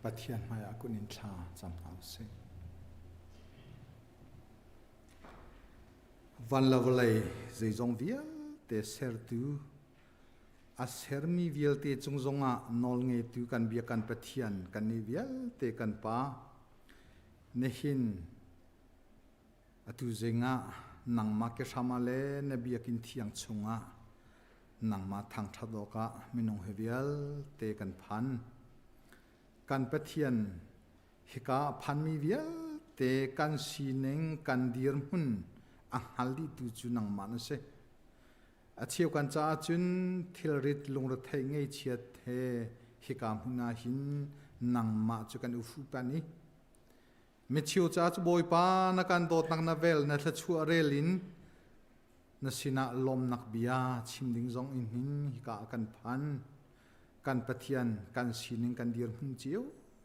Speaker 5: ปะเทียนมายากุนินชาจำเอาสิวันละวันเลยใจจงเวียเตเสร์ตูอาเสร์มีเวียเตจงจงอ่ะนอลเงตูกันเบียกันปะเทียนกันนิเวียเตกันป้าเนหินอตุเจงะนังมาเกชามาเลนเบียกินเทียงชงะนังมาทางทัดโลกะมินงเฮเวียลเตกันพันกันปะเทียนฮิกาพันมีเวียลเตกันสีเนงกันดีร์มุนอังฮัลดีตูจุนังมันเสอาเชียวกันจ้าจุนทิลริดลงรถไทยไงเชียเทฮิกามุนาหินนังมาจุกันอุฟุปานีเมชิวจ้าจบอยปานักันโดดนักนาเวลนัทชัวเรลินนสินะลมนักเบียชิมดิงซองอินหินฮิกากันพันกันปะเทียนกันสีนิงกันดีร์มุนเจียว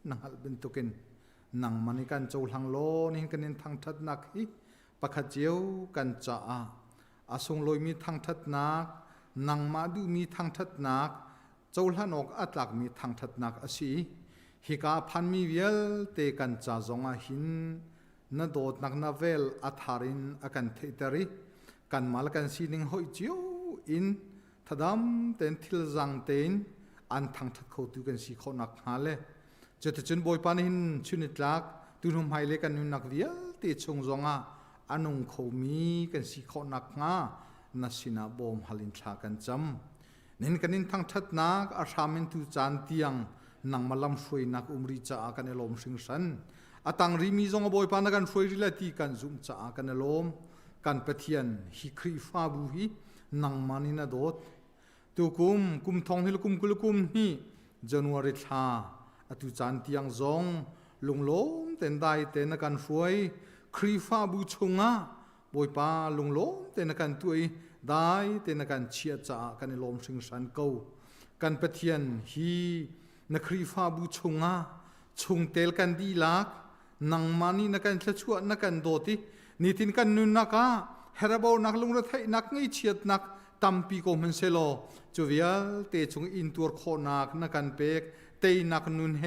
Speaker 5: นังฮัลเป็นตุกินนังมันกันโจลังโลนี่กันนินทางทัดนักฮิปะขเจียวกันจ้าอาสงลอยมีทางทัดนักนังมาดูมีทางทัดนักโจลันออกอัตลักมีทางทัดนักอสีฮิกาพันมีเวลเตกันจ้าจงอาหินนโดดนักนาเวลอัฐารินอากันเทตริกันมาลกันสีนิงหอยเจียวอินทัดดำเต็นทิลจังเต็นอันทางทัดเขาตุกันสีเขานักหาเลจะถึงบอยปานินชุนิตลักตุนุมไฮเลกันนุนักเวียเตชงจงอาอันงเขามีกันสีเขานักงานาสินาบอมฮัลินชากันจำนินกันนินทางทัดนักอาชามินตุจานเตียงนังมาลำช่วยนักริจากันลมสิงสันอาตังริมีจงบอยปานักันช่วยริลตีกันจุมจากันลมกันปะเทียนฮิครีฟาบุฮีนังมานินาโดดตุกุมทองฮิลกุมกุลกุมนี่จันวาริชาอตุจานเตียงจงลงลมเต็นได้เต็นกันช่วยครีฟาบูชงะบอยปาลงลมเต็นกันตุยได้เต็นกันเชียจากันลมสิงสันเกากันปะเทียนฮีนักครีฟาบูชงะชงเตลกันดีลักนังมานีนักกันชั่วนักกันโดตินิตินกันนุนนักะเฮระบาวนักลงรถไทยนักไงเชียดนักตัมปีโกมันเซโลจูเวียลเตชงอินตัวโคนักนักกันเปกเตยนักนุนเฮ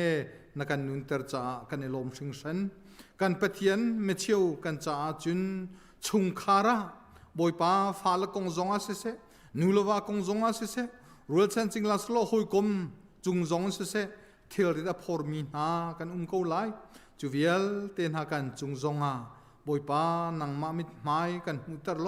Speaker 5: นักกันนุนเตอร์จากันลมสิงสันกันปะเทียนเมเชียวกันจ้าจุนชุงคาระบอยปาฟาลกงจงอาเสเซนูลวากงจงอาเสเซรัวเซนจิงลาสโลหอยกมจุงจงเสเซเทลริดาพอร์มีนากันเกาไลจูเวียลเตนหากันจุงจงอาบอยปานังมามิดไม้กันมุตรโล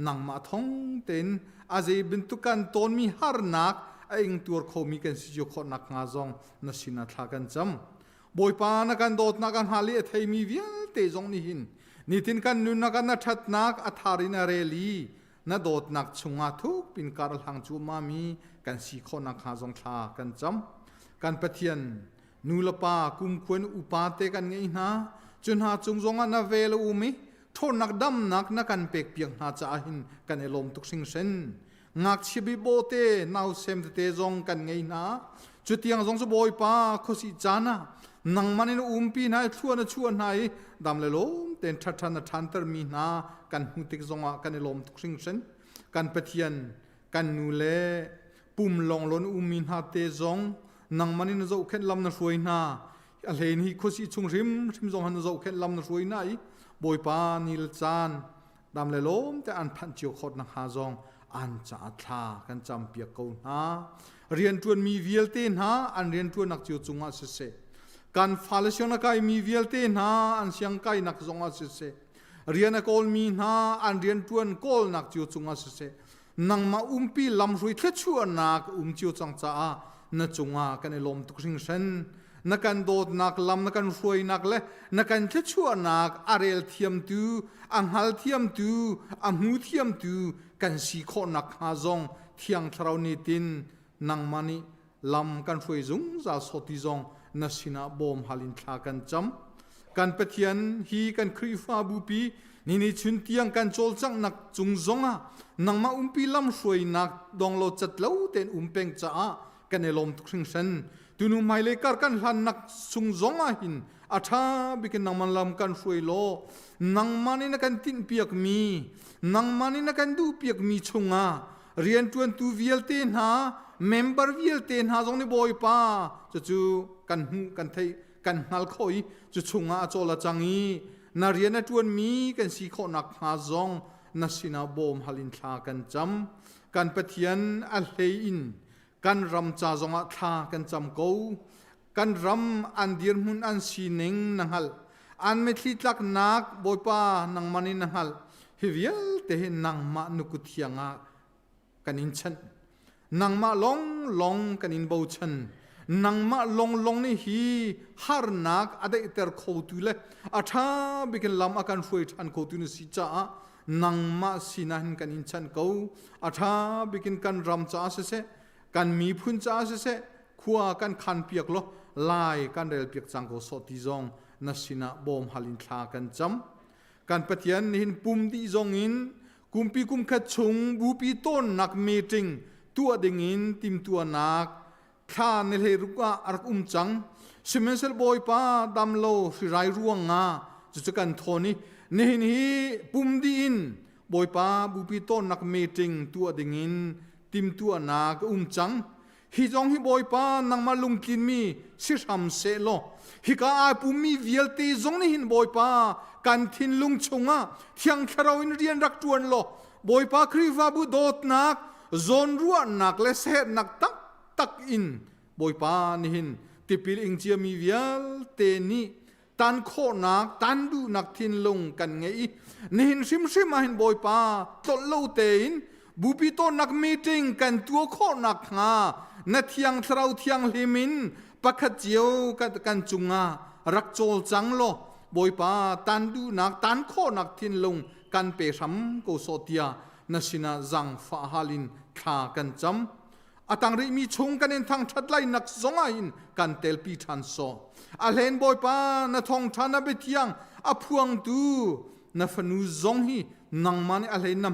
Speaker 5: นังมาทองเต็นอาเจบินตุกันตอนมีฮาร์นักไอ้ตัวเขามีกันสิจุขนักงาจงนัสินาทากันจำบอยปานักกันโดดนักกันฮาลีไทยมีเวียลเตจงนี่หินนิตินกันนุนนักกันนัดนักอัฐารินาเรลีนัดโดดนักชงอาทุกปินการหลังจูมามีกันสิขนักงาจงทากันจำกันปะเทียนนูลปากุมควนอุปาเตกันไงนะจนหาจงจงอันนาเวลอุมิโทนักดำนักนักกันเปกเปียงหาจ้าหินกันลมทุกสิ่งเส้นงักชิบิโบเตนาวเซมเตจงกันไงนะจุดที่ยังจงจะบอยปาโคสิจานะนังมันอินปีนายชวนนายดำเลลมเต็นทันทันเตอร์มีนากันหุติกจงะกันลมทุกสิ่งเส้นกันปะเทียนกันนูเลปุ่มลงล้นมินหาเตจงนังมันอินจะอุเข็นลำนัช่วยนาอะไรนี่โคสิชงริมจงหันจะอุเข็นลำนัช่วยนายบอยปานิลจานดำเลลมแต่อันพันเจียวขดนักหาจงอันจะทากันจำเปียกกูนะเรียนจวนมีเวียลเตนฮะอันเรียนจวนนักเจียวจงอาเสเซการฟาเลเซียนักไอมีเวียลเตนฮะอันเสียงไกนักจงอาเสเซเรียนนักโอลมีนะอันเรียนจวนโกลนักเจียวจงอาเสเซนังมาปีลำรวยเทชัวนักเจียวจังจ้าณจงอากันลมทุกสิ่งเช่นนักการโดดนักลำนักการรวยนักเล่นักการเทชัวนักอาเรลเทียมตูอังฮัลเทียมตูอังหูเทียมตูกันสีโคนักหาจงเทียงทราวนิตินนังมันลำกันรวยจุงจะสติจงนัสินาบอมฮัลินทากันจำกันเปทียนฮีกันครีฟาบุปีนี่ชุนเตียงกันโจลจังนักจุงจงอ่ะนังมาปีลำรวยนักดองโลจัดเล่าเต็นเป็งจ้ากันลมทุกสิ่งเช่นตุนุไม่เล็กกันหันนักจุงจงอ่ะหินอาชาบิกันนังมันลำกันรวยโลนังมันนี่นักกันตินเปียกมีนังมันนี่นักกันดูเปียกมีชงอ่ะเรียนจวนตูเวียลเตนหา
Speaker 12: member vial ten ha zong ni boy pa chu kan thei kan ngal khoi chu chunga chola changi na riana tuan mi kan si kho nak ha zong na sina bom halin thla kan cham kan pathian a hlei in kan ram cha zonga thla kan cham ko kan ram an dir mun an si neng nanghal an me thli tlak nak boy pa nang mani nanghal hivial te nang ma nukuthianga kanin chan nang ma long kanin bo chan nang ma long ni hi har nak adai ter kho tu le atha bikin lam akan foi than ko tu ni si cha nang ma sinan kanin chan ko atha bikin kan ram cha se kan mi phun cha se khua kan khan piak lo lai kan rel piak chang ko so ti zong na sina bom halin thla kan cham kan pathian hin pum di zong in kumpi kum khat chung bupi ton nak meeting tua dingin tim tua nak kha ne le ruka arak chang simensel boy pa damlo rai ruanga chu kan thoni ne hin hi pum di in boy pa bupi ton nak meeting tua dingin tim tua nak chang hi jong hi boy pa nang ma lung kin mi si ram se lo hi ka a pum mi vial te jong ni hin boy pa kan thin lung chunga thiang kharau in rian rak tuan lo boy pa khriwa bu dot nak zon ruwa nak le se nak tak in boy pa ni hin tipil ing chia mi vial te ni tan kho nak tan du nak thin lung kan ngei ni hin sim a hin boy pa tol lo te in bupi to nak meeting kan tua kho nak nga na thiang thrau thiang limin pakhat chiu kan chunga rak chol chang lo boy pa tan du nak tan kho nak thin lung kan pe ram ko sotia na sina zang fa halin kha kan cham atang ri mi chung kan en thang that lai nak zonga in kan tel pi than so a len boy pa na Thawngṭha na be thiang a phuang tu na fanu zong hi nang man a len na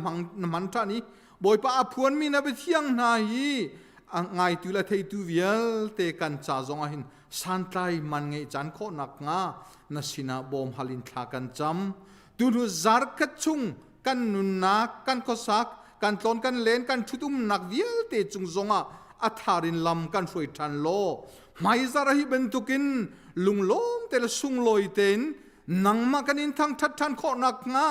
Speaker 12: man tha ni boy pa a phuan mi na be thiang na hi ngai tu la thei tu vial te kan cha zonga hin santai man ngei chan kho nak nga na sina bom halin thla kan cham tu nu zar khat chung kan nun nak kan ko sak kan tlon kan len kan thutum nak vial te chung zonga atharin lam kan foi than lo mai zara hi bentukin lunglom tel sung loi ten nangma kan in thang that than kho nak nga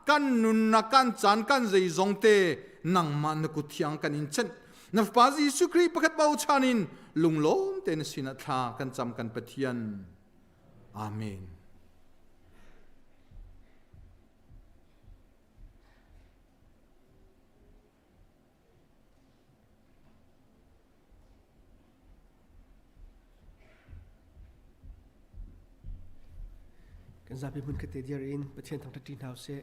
Speaker 12: kan nun na kan chan kan zei zong te nangma na ku thiang kan in chen na pa Jesuh Kri pakhat bau chanin lunglom ten sina tha kan cham kan pathian amen.
Speaker 13: Kan zabi mun kete diarin pathian Thawngṭha tin house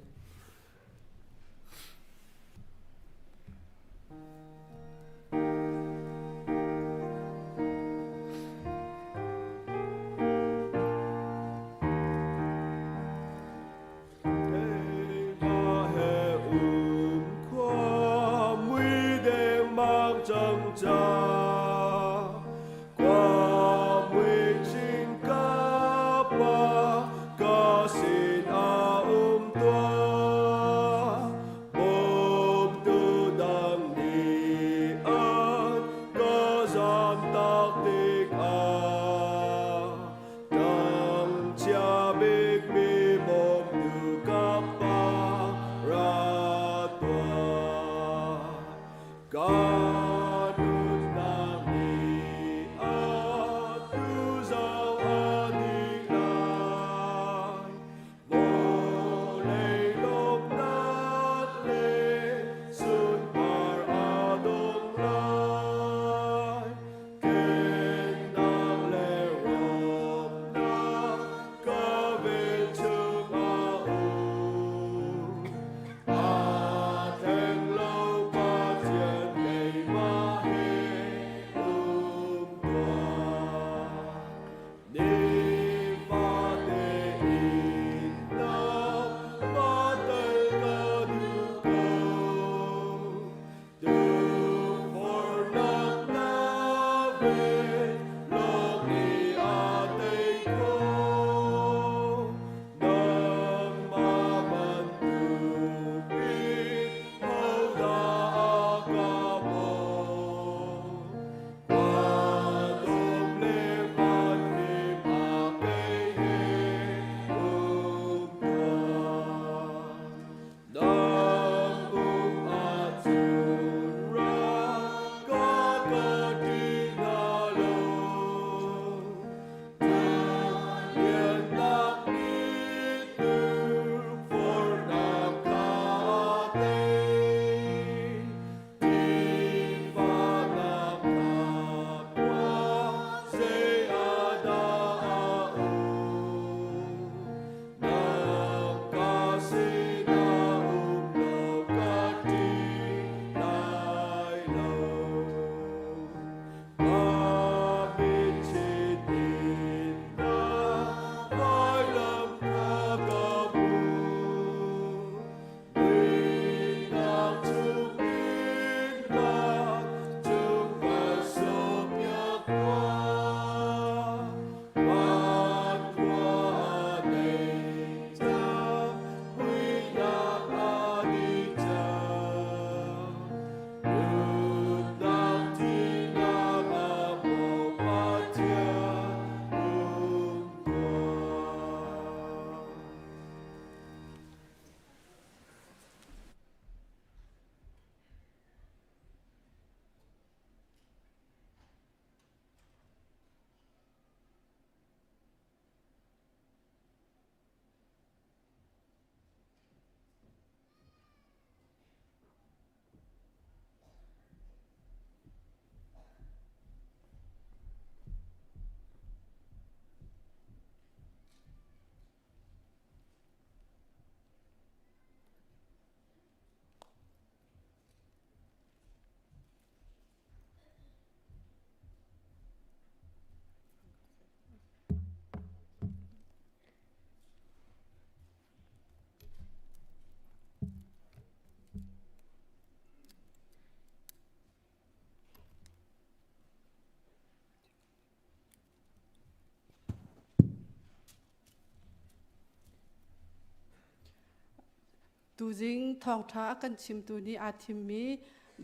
Speaker 11: tu jing Thawngṭha kan chim tu ni a Timmi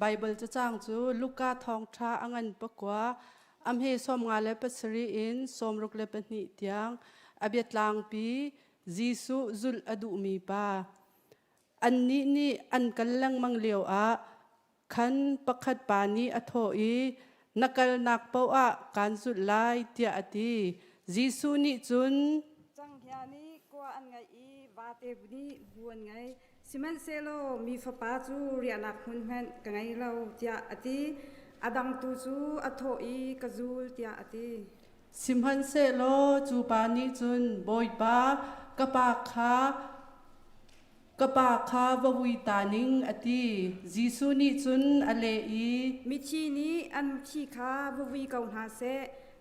Speaker 11: Bible cha chang chu Luka Thawngṭha angan pakwa am he som nga le pasari in som ruk le pani tiang abia Tlangpi Jesuh Zulh adu mi pa anni ni an kallang mangleo a khan pakhat pani athoi nakal nak pau a kan Zulh lai tia ati Jesuh ni chun
Speaker 14: chang hiani ko an ngai I wate buni buan ngai siman selo mi fa pa chu rianak hun han ka ngai lo tia ati adang tu chu athoi ka Zulh tia ati
Speaker 11: simhan se lo chu pani chun boi pa kapa kha vawui taning ati Jesuh ni chun ale I
Speaker 14: mi chi ni an chi kha vwi kau na se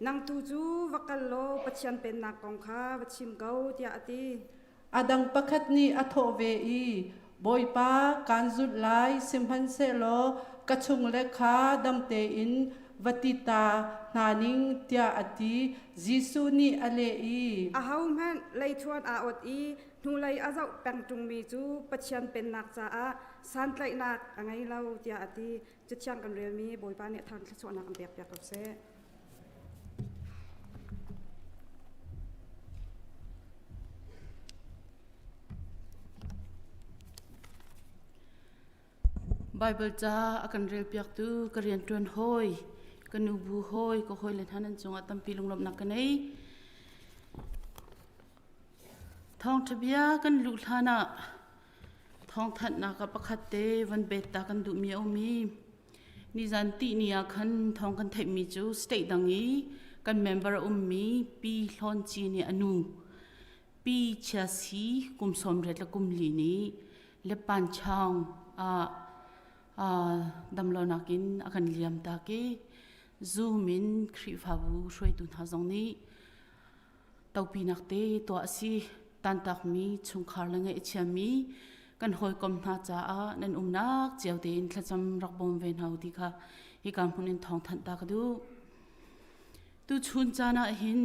Speaker 14: nang tu chu wakal lo pachian pen na kong kha wachim kau tia ati
Speaker 11: adang pakhat ni atho ve I boi pa kan Zulh lai simhan se lo kachung le kha damte in vatita naning tia ati Jesuh ni ale I
Speaker 14: ahau man lai thuan a ot I nu lai azau pang tung mi chu pachian pen nak cha a san tlai nak angai lo tia ati chichang kan rel mi boi pa ne thang thla chona kan pek pek se
Speaker 15: Bible cha akan rel piak tu karian tuan hoi kanu bu hoi ko hoi len hanan chung atam pilung lom nak kanai Thawngṭha bia kan lu thana Thawngṭha na ka pakhat te van beta kan du mi omi ni zan ti nia khan thong kan thai mi chu state dangi kan member ummi pi hlon chi ni anu pi cha si kum som ret la kum li ni le pan chang damlo nakin akan liam ta ke zoom in khri phabu shroi tu tha zong ni taupi nakte to asi tan tak mi chung khar la ngai chami kan hoi kom na cha a nan nak chiao te in thlacham rak bom ven hau ti kha hi kam hunin Thawngṭha ta ka du tu chun chana hin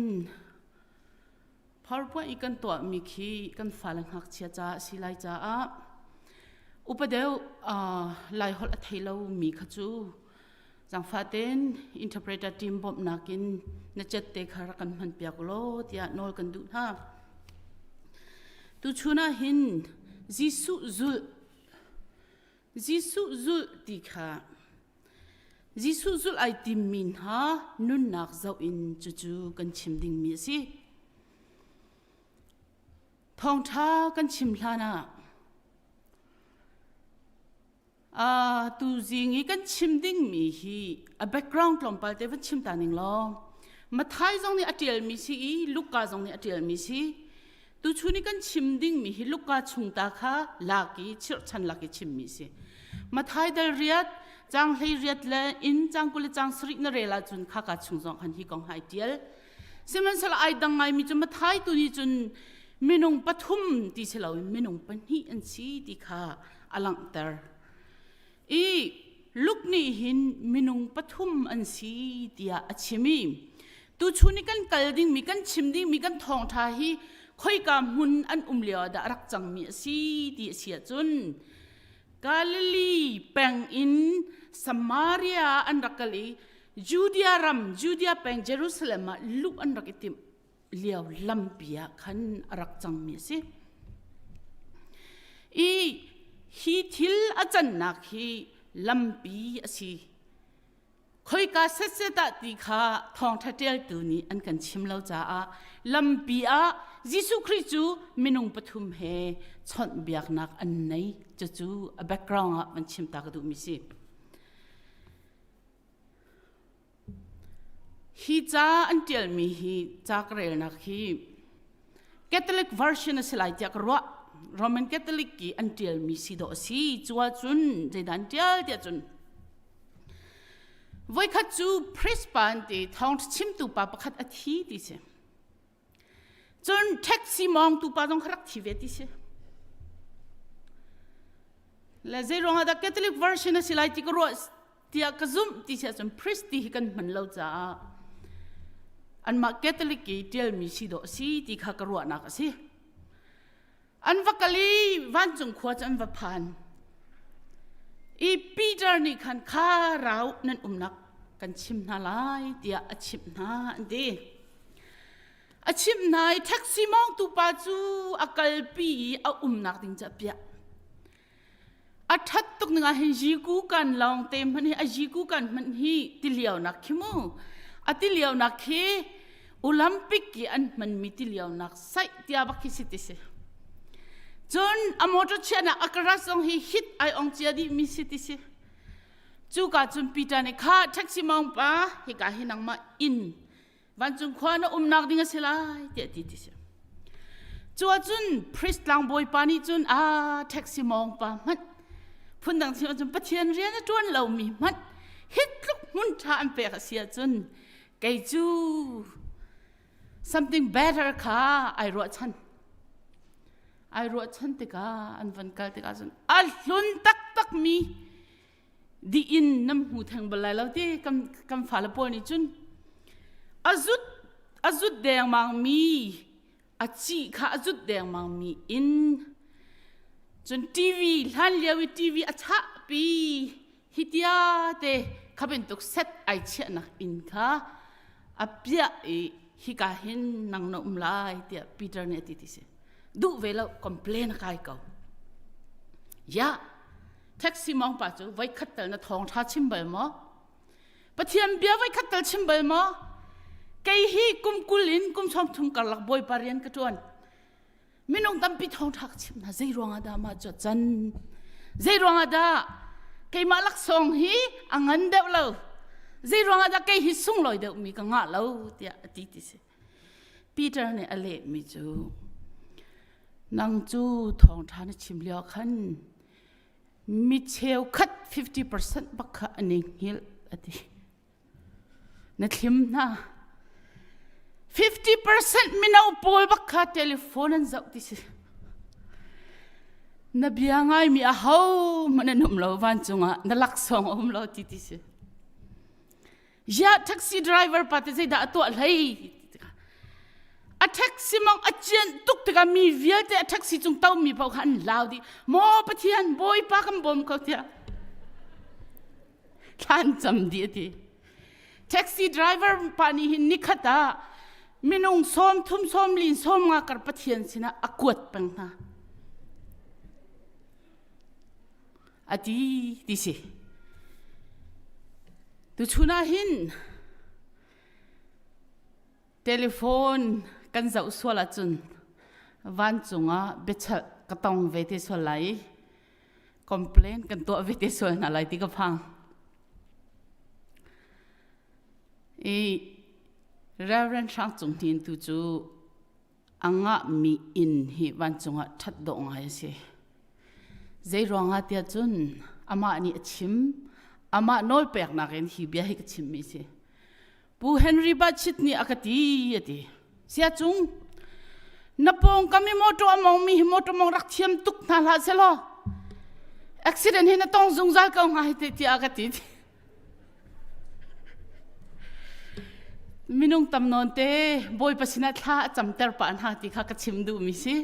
Speaker 15: PowerPoint ikan to mi khi kan falang hak chia cha silai cha a upadeu lai hol a thailo mi kha chu jang faten interpreter team bom nakin na chat te khar kan man piak lo tia nol kan du ha tu chuna hin Jesuh Zulh ti kha Jesuh Zulh ai timmin ha nun nak zau in chu kan chim ding mi si Thawngṭha kan chim hlana tu zingi kan chim ding mi hi a background lompal te van chim taning lo mathai zong ni atial mi si Luka zong ni atial mi si tu chuni kan chim ding mi hi Luka chungta kha laki chir chan laki chim mi si mathai dal riat chang hlei riat le in chang kule chang sri na rela chun kha ka chungzong khan hi kong hai tial siman sal ai dang ngai mi chu mathai tu ni chun minung pathum ti selo minung pan hi an si ti kha Tlangtaar luk ni hin minung pathum an si tia achimi tu chuni kan kalding mi kan chimding mi kan Thawngṭha hi khoi ka mun an umlia da rak chang mi si ti sia chun Galilee peng in Samaria an rakali Judea peng Jerusalem luk an rakitim liaw lampia khan arak chang mi si hi thil achan nak hi lampi asi khoi ka se ta ti kha Thawngṭha tel tu ni an kan chim lo cha a lampi a Jesuh Christ chu minung pathum he chon biak nak an nei chu a background a man chim ta ka du mi si hi cha an tel mi hi cha krel nak hi Catholic version asilai tia karwa Roman Catholic ki until mi si do si chua chun je dan tial tia chun voi khat chu priest pan ti Thawngṭha chim tu pa pakhat a thi ti se chun taxi mong tu pa jong kharak thi ve ti se la ze ronga da Catholic version asilai ti karwa tia kazum ti se chun priest ti kan man lo cha an ma Catholic ki tial mi si do si ti kha karwa na ka si อันวักลีวันจงขวดอันวัพันอีปีเตอร์นี่ขันข้าเรานั่นนักกันชิมนาลายเดียอชิมนาอันดีอชิมนายแท็กซี่มองตูปาจูอักลปีเอานักดิ้งจับเปียอัทัดตุกนึงอาเห็นจีกูกันลองเต็มมันนี่อาจีกูกันมันนี่ติเลียวนักขิมูอัติเลียวนักเฮโอลิมปิกกี่อันมันมีติเลียวนักใส่เดียบักคิสิติเสจนอโมโตเชียนักอักราสองฮิตไอองเจียดีมีสิติเสจูกาจนปีตานี่ข้าแท็กซี่มองปะฮิกาฮินังมาอินวันจุนขวานะนักดิ้งเสลายเดียติติเสจัวจุนพริสต์ลังบอยปานี่จุนแท็กซี่มองปะมันพุ่นดังที่มันจะปะเทียนเรียนจวนเรามีมันฮิตลุกมุนทานเปรกเสียจนไกจู something better ค่ะไอรัวฉันติกาอันวันกันติกาจนลุนตักมีดีอินน้ำหูแทงบลายแล้วที่กำฝาละปอนี่จุนอาจุดแดงมังมีอาจีค่ะอาจุดแดงมังมีอินจนทีวีหันเลี้ยวทีวีอัชะปีฮิตยาเตข้าเป็นตุกเซตไอเชนักอินค่ะอับเปียฮิกาหินนังนมลายเตียปีเตอร์เนติติเสดูเวลาคอมเพลนใครเก่ายาแท็กซี่มองป่าจูไว้ขัดเตลนะทองท่าชิมเบลมอปะเทียมเบียไว้ขัดเตลชิมเบลมอไกฮีกุมกุลินกุมชอมทุงกัลลักบอยปารียนกระจวนมินงตั้มปีทองทักชิมนะใจรวงอาดามาจดจันใจรวงอาดาไกมาลักสองฮีอังันเดวเลวใจรวงอาดาไกฮีสุงลอยเดวมีกังอาเลวเตียติติเสปีเตอร์เนี่ยอเลมิจูนางจูทองทานชิมเลียวขันมิเชลคัด 50% บักขะอันนี้ฮิลอดีนัดทิมนะ50% มินาอุปอลบักขะเทเลโฟนนั่นจักดิสินับยังไงมีอาหูมันนุ่มเลววันจงอ่ะนัลักสองเลวติดิสิยาแท็กซี่ไดรเวอร์ปาติใจด่าตัวอะไรแท็กซี่มองอาจารย์ตุกตะการมีเวียแต่แท็กซี่จงเต้ามีเผาขันลาวดิมอปะเทียนบอยปากันบอมเขาเถอะท่านจำดีดีแท็กซี่ไดรเวอร์ปานี่หินนิคตามินงซ้อมทุ่มซ้อมลินซ้อมงากับปะเทียนสินะอากวดปังนะอดีดิสิตุชุนาหินเทเลโฟนกันจะอุสวาลจุนวันจงอ่ะเบชกระตองเวทีส่วนไหลคอมเพลนกันตัวเวทีส่วนอะไรที่ก็พังเรื่องช่างจงทินตุจูอังะมีอินฮิวันจงอ่ะทัดดงให้สิใจรองอาเตียจุนอามาอันนี้ชิมอามาโนลเปียกนักเอ็นฮิเบียให้กับชิมมิสิปูเฮนรี่บัตชิดนี่อากาตีอะดีเสียจุงนับปองกามีมอเตอร์มองมีมอเตอร์มองรักเทียมตุกนาลาเซลล์อุบิเหตุเห็นต้องจงใจก็ง่ายที่อากาตีมินุงตำนนเต้บอยปัสนาท่าจำเตอร์ปานหาที่ข้ากชิมดูมิสิ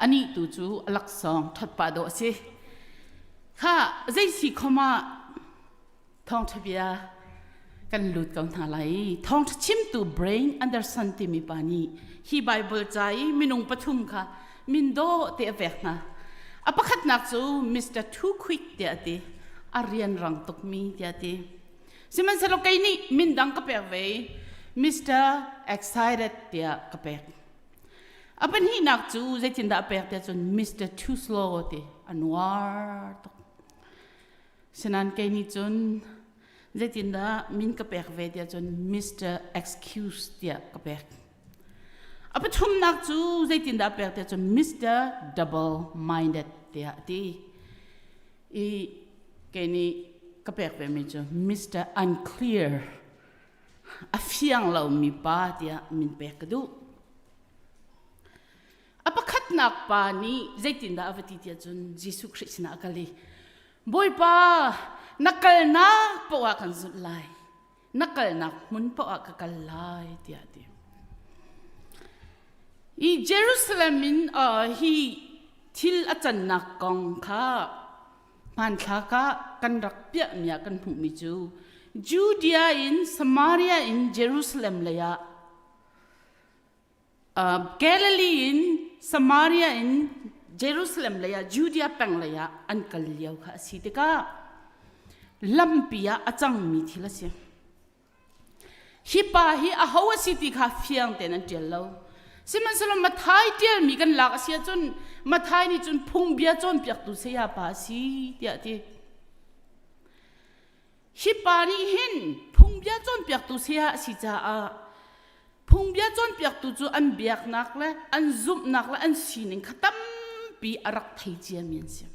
Speaker 15: อันนี้ตูจูลักษองทัดปาโดสิข้าใจสิขมาทองทะเบียกันหลุดกันอะไรทองชิมตู brain understand ที่มีปานีฮีไบเบิลใจมินุงปฐุมค่ะมินโดเตะเวกนะอปะขัดนักจูมิสเตอร์ too quick เดียดีอาเรียนรังตกมีเดียดีสิมันสโลกัยนี่มินดังกระเปกเวมิสเตอร์ excited เดียกระเปกอเป็นฮีนักจูใจจินดาเปกเดียจนมิสเตอร์ too slow เดียอันวาร์ตกฉะนั้นกัยนี่จนใจจินดามินกระเปกเวเดียจนมิสเตอร์ excuse เดียกระเปกอปทุมนักจูใจจินดาเปกเดียจนมิสเตอร์ double minded เดียดีกัยนี่กระเปกเวมิจูมิสเตอร์ unclear อฟียงเรามีป้าเดียมินเปกดูอปขัดนักปานีใจจินดาอวติเดียจนเยซูคริสต์นักเลยบอยป้านักเกลนักปวกันสุดไลนักเกลนักมุนปวกันไลเดียดี I Jerusalem hi til acan nak kong kha man thaka kan rak pia mia kan hu mi chu Judea in Samaria in Jerusalem leya Galilee in Samaria in Jerusalem leya Judea pang leya an kal liao kha si te ka lampia achang mi thila se hi pa hi a hawa city kha fiang ten an tel lo siman salo mathai tel mi kan lak sia chun mathai ni chun phung bia chon piak tu se ya pa si tia ti hi pa ni hin phung bia chon piak tu se ya si cha a phung bia chon piak tu chu an biak nak le an zup nak le an sining khatam pi arak thai chia min se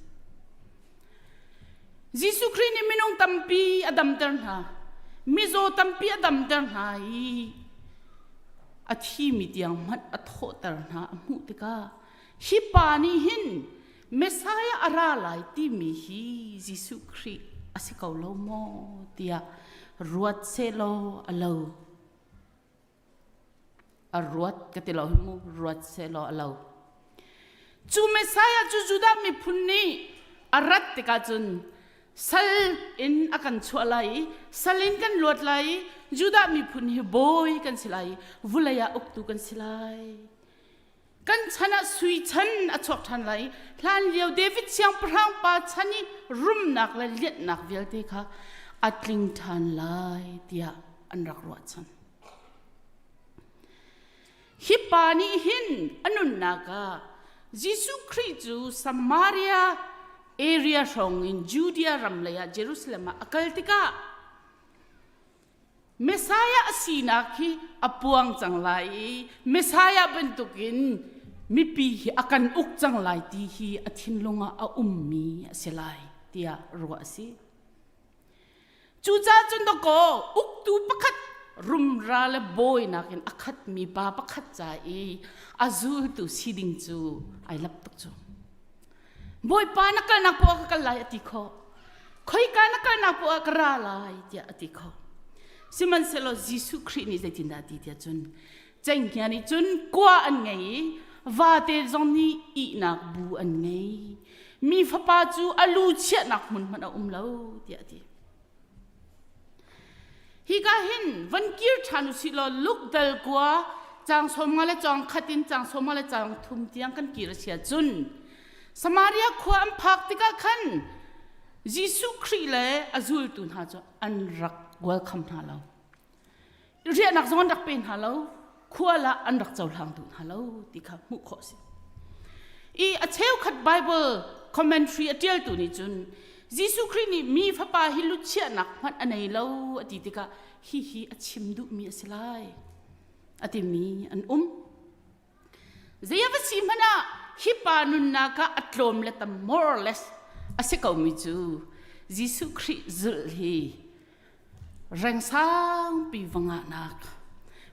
Speaker 15: Jesuh Christ ni minong tampi adam ter ha mizo tampi adam ter ha I athi mi tiang mat atho ter na mu te ka hi pa ni hin Messiah ara lai ti mi hi Jesuh Christ asikau lo mo tia ruat se lo alo a ruat ka te lo mu ruat se lo alo chu Messiah chu juda mi phunni arat te ka chun sal in akan chualai salin kan lot lai juda mi phun hi boy kan silai vulaya uktu kan silai kan chana sui chan achok than lai hlan leo David siang prang pa chani rum nak la let nak vel te kha atling than lai tia anrak ro chan hi pani hin anun naka Jesuh Christ chu Samaria area song in Judea ramlaya Jerusalem akaltika Messiah asina ki apuang changlai Messiah bentukin mipi hi akan uk changlai ti hi athinlunga a ummi aselai tia ruasi chuja chundoko uktu pakhat rumra le boy nakin akhat mi pa pakhat cha I azul tu siding chu ai lap tuk chu boy pa nakal nak po akalai atiko khoi ka nakal nak po akralai tia atiko siman selo Jesuh Christ ni zaitin da ti tia chun cheng kya ni chun kwa an ngai va te zong ni I nak bu an ngai mi fa pa chu alu chia nak mun man a lo tia ti hi ka hin van kir thanu si lo luk dal kwa chang som ngale chang khatin chang som ngale chang thum tiang kan kir sia chun Samaria khwa am phak tika khan Jesuh Christ le azul tun ha cho an rak welcome ha lo ria nak zon dak pen ha lo khwa la an rak chaw hlang tun ha lo tikha mu kho si I a cheu khat Bible commentary atel tu ni chun Jesuh Christ ni mi fa pa hi lu chia nak man anei lo ati tika hi achim du mi asilai ati mi an zaya si mana hi pa nun naka atlom le tam more or less asikau mi chu Jesuh Christ Zulh hi rangsang pi wanga nak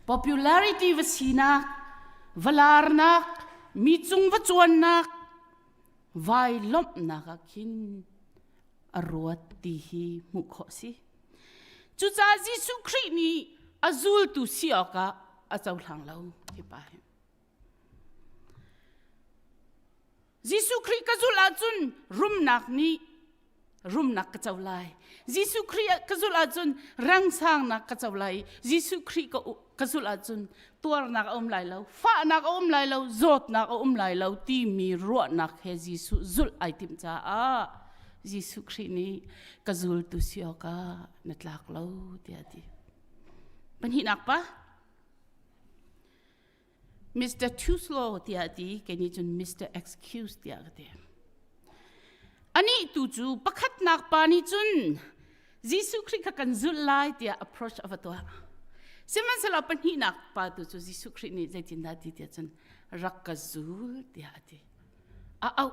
Speaker 15: popularity vasina valar nak mi chung va chuan nak vai lom naka kin arwat ti hi mu kho si chu cha Jesuh Christ ni azul tu siaka achau hlang lo hi pa Jesuh Christ kazul achun rum nak kachawlai Jesuh Christ kazul achun rangsang nak kachawlai Jesuh Christ kazul achun tuar nak lai lo fa nak lai lo zot nak lai lo ti mi ro nak he Jesuh Zulh item cha a Jesuh Christ ni kazul tu sioka natlak lo tiati panhi nak pa Mr. Too slow tiati keni chun Mr. Excuse tiagte ani tu chu pakhat nak pa ni chun Jesuh Christ ka kan zul lai tia approach of atwa siman sala panhi nak pa tu chu Jesuh Christ ni zaitin da ti tia chun rakazul tiati a au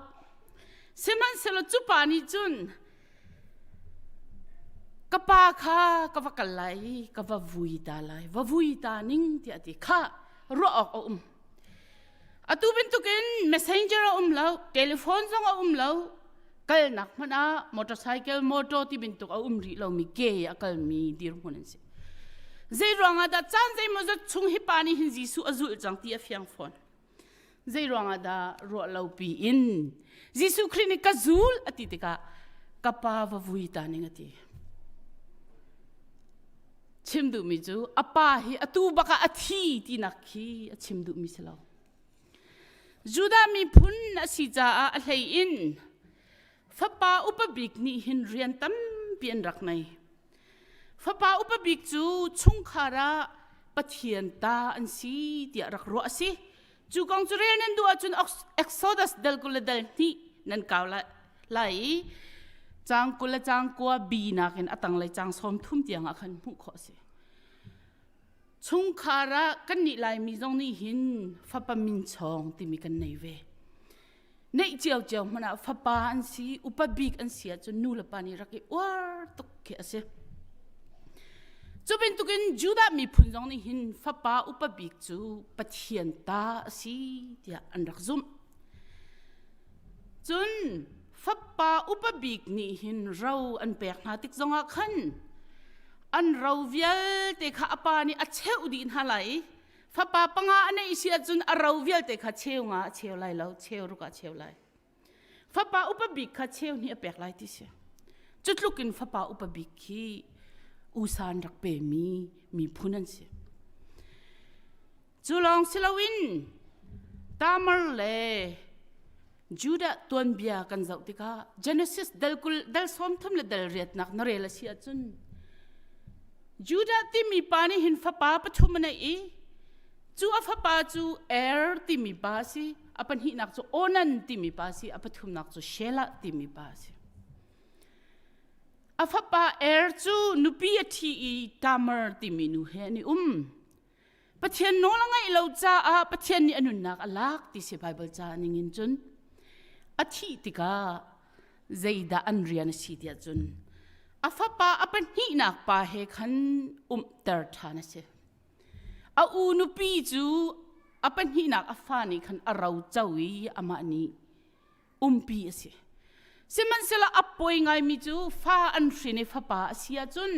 Speaker 15: siman sala chu pa ni chun kapa kha kavakalai kavavui ta lai vavui ta ning tiati kha ro ok atu bintukin messenger lo telephone zong lo kal nak mana motorcycle moto ti bintuk ri lo mi ke akal mi dir hunan se zai ronga da chan zai mo za chung hi pani hin Jesuh azul jang ti afiang phone zai ronga da ro lau pi in Jesuh Christ ni ka Zulh ati tika kapa va vui ta ning ati chim du mi chu apa hi atu baka athi ti nakhi chim du mi selo Judah mi phun asi cha a hlei in fapa upabik ni hin rian tam pian rak nai fapa upabik chu chungkhara pathian ta an si tia rak ro asi chu kong chu ren an du achun exodus dal kul dal ni nan kaula lai chang kul chang kwa bi na ken atang lai chang som thum tiang a khan mu kho se chungkhara kan ni lai mi jong ni hin fapa min chong ti mi kan nei ve nei chiao chiao mana fapa an si upabik an sia chu nu la pani raki war tok ke ase chu ben tukin Judah mi phun jong ni hin fapa upabik chu pathian ta si tia an rak zum chun fapa upabik ni hin rau an pek na tik zonga khan an rau vial te kha apa ni a cheu din halai fapa panga anei sia chun a rau vial te kha cheu nga cheu lai lo cheu ru ka cheu lai fapa upabik kha cheu ni a pek lai ti se chutlukin fapa upabik khi usan rak pe mi phunan se chulong silawin tamar le Judah tuan bia kan zau tika Genesis dal som thum le dal riat nak na rela sia chun Judah ti mi pani hin fapa pathum na e chu a fapa chu ti mi pa si apan hi nak chu onan ti mi pa si apathum nak chu shela ti mi pa si a fapa chu nupi athi i tamar ti mi nu he ni pathian no la ngai lo cha a pathian ni anun nak alak ti se Bible cha ningin chun athi tika zaida anrian si dia chun afapa apan hi nak pa he khan tar thana se a u nu pi chu apan hi nak afani khan arau chawi ama ni pi ase seman sela apoi ngai mi chu fa an shrine fapa asia chun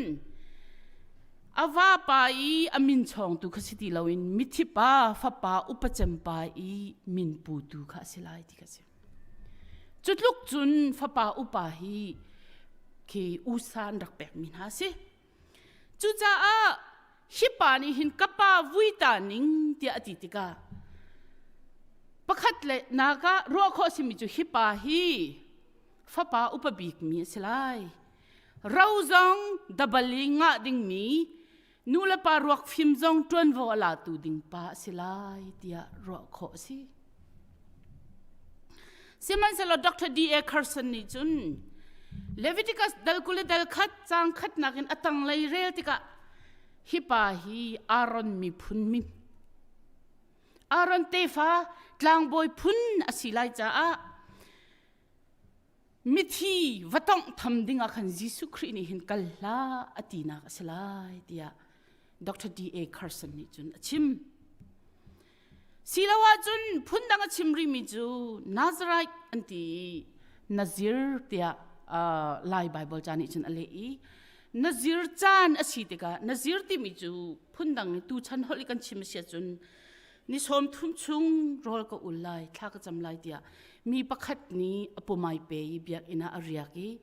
Speaker 15: awa pa I amin chong tu khasiti lawin mithipa fapa upachem pa I min pu tu kha silai ti ka se chutluk chun fapa upa hi ke usan rak pek min ha se chu cha a hipa ni hin kapa vuita ning ti ati tika pakhat le naga ro kho simi chu hipa hi fapa upabik mi silai rauzong dabalinga ding mi nula pa ruak phim zong tuan vo ala tu ding pa silai tia ro kho si Siman selo Dr. D.A. Carson ni chun Leviticus dal kule dal khat chang khat nakin atang lai rel tika hipa hi Aaron mi phun mi Aaron tefa tlang boy phun asilai cha a mithi watong tham dinga khan Jesuh Christ ni hin kalla atina asilai tia Dr. D.A. Carson ni chun chim Silawa chun phundanga chimri mi chu Nazarite anti Nazir tia lai Bible chani chun ale I Nazir chan asitika Nazir ti mi chu phundang ni tu chan holi kan chim sia chun ni som thum chung rol ko ulai thla ka chamlai tia mi pakhat ni apomai pe biak ina ariaki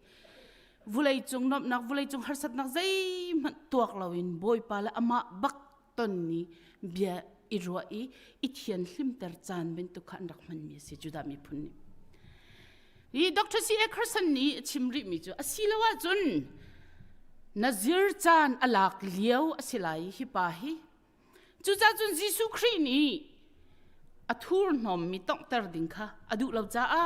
Speaker 15: vulai chung nop nak vulai chung harsat nak zai man tuak lawin boy pala ama bak ton ni bia iroi ithian hlimter chan ben tu khan rakman mi se Judah mi phun ni Dr. C.A. Carson ni chimri mi chu asilawa chun Nazir chan alak liau asilai hi pa hi chu cha chun Jesuh Christ ni athur nom mi Tlangtaar ding kha adu lo cha a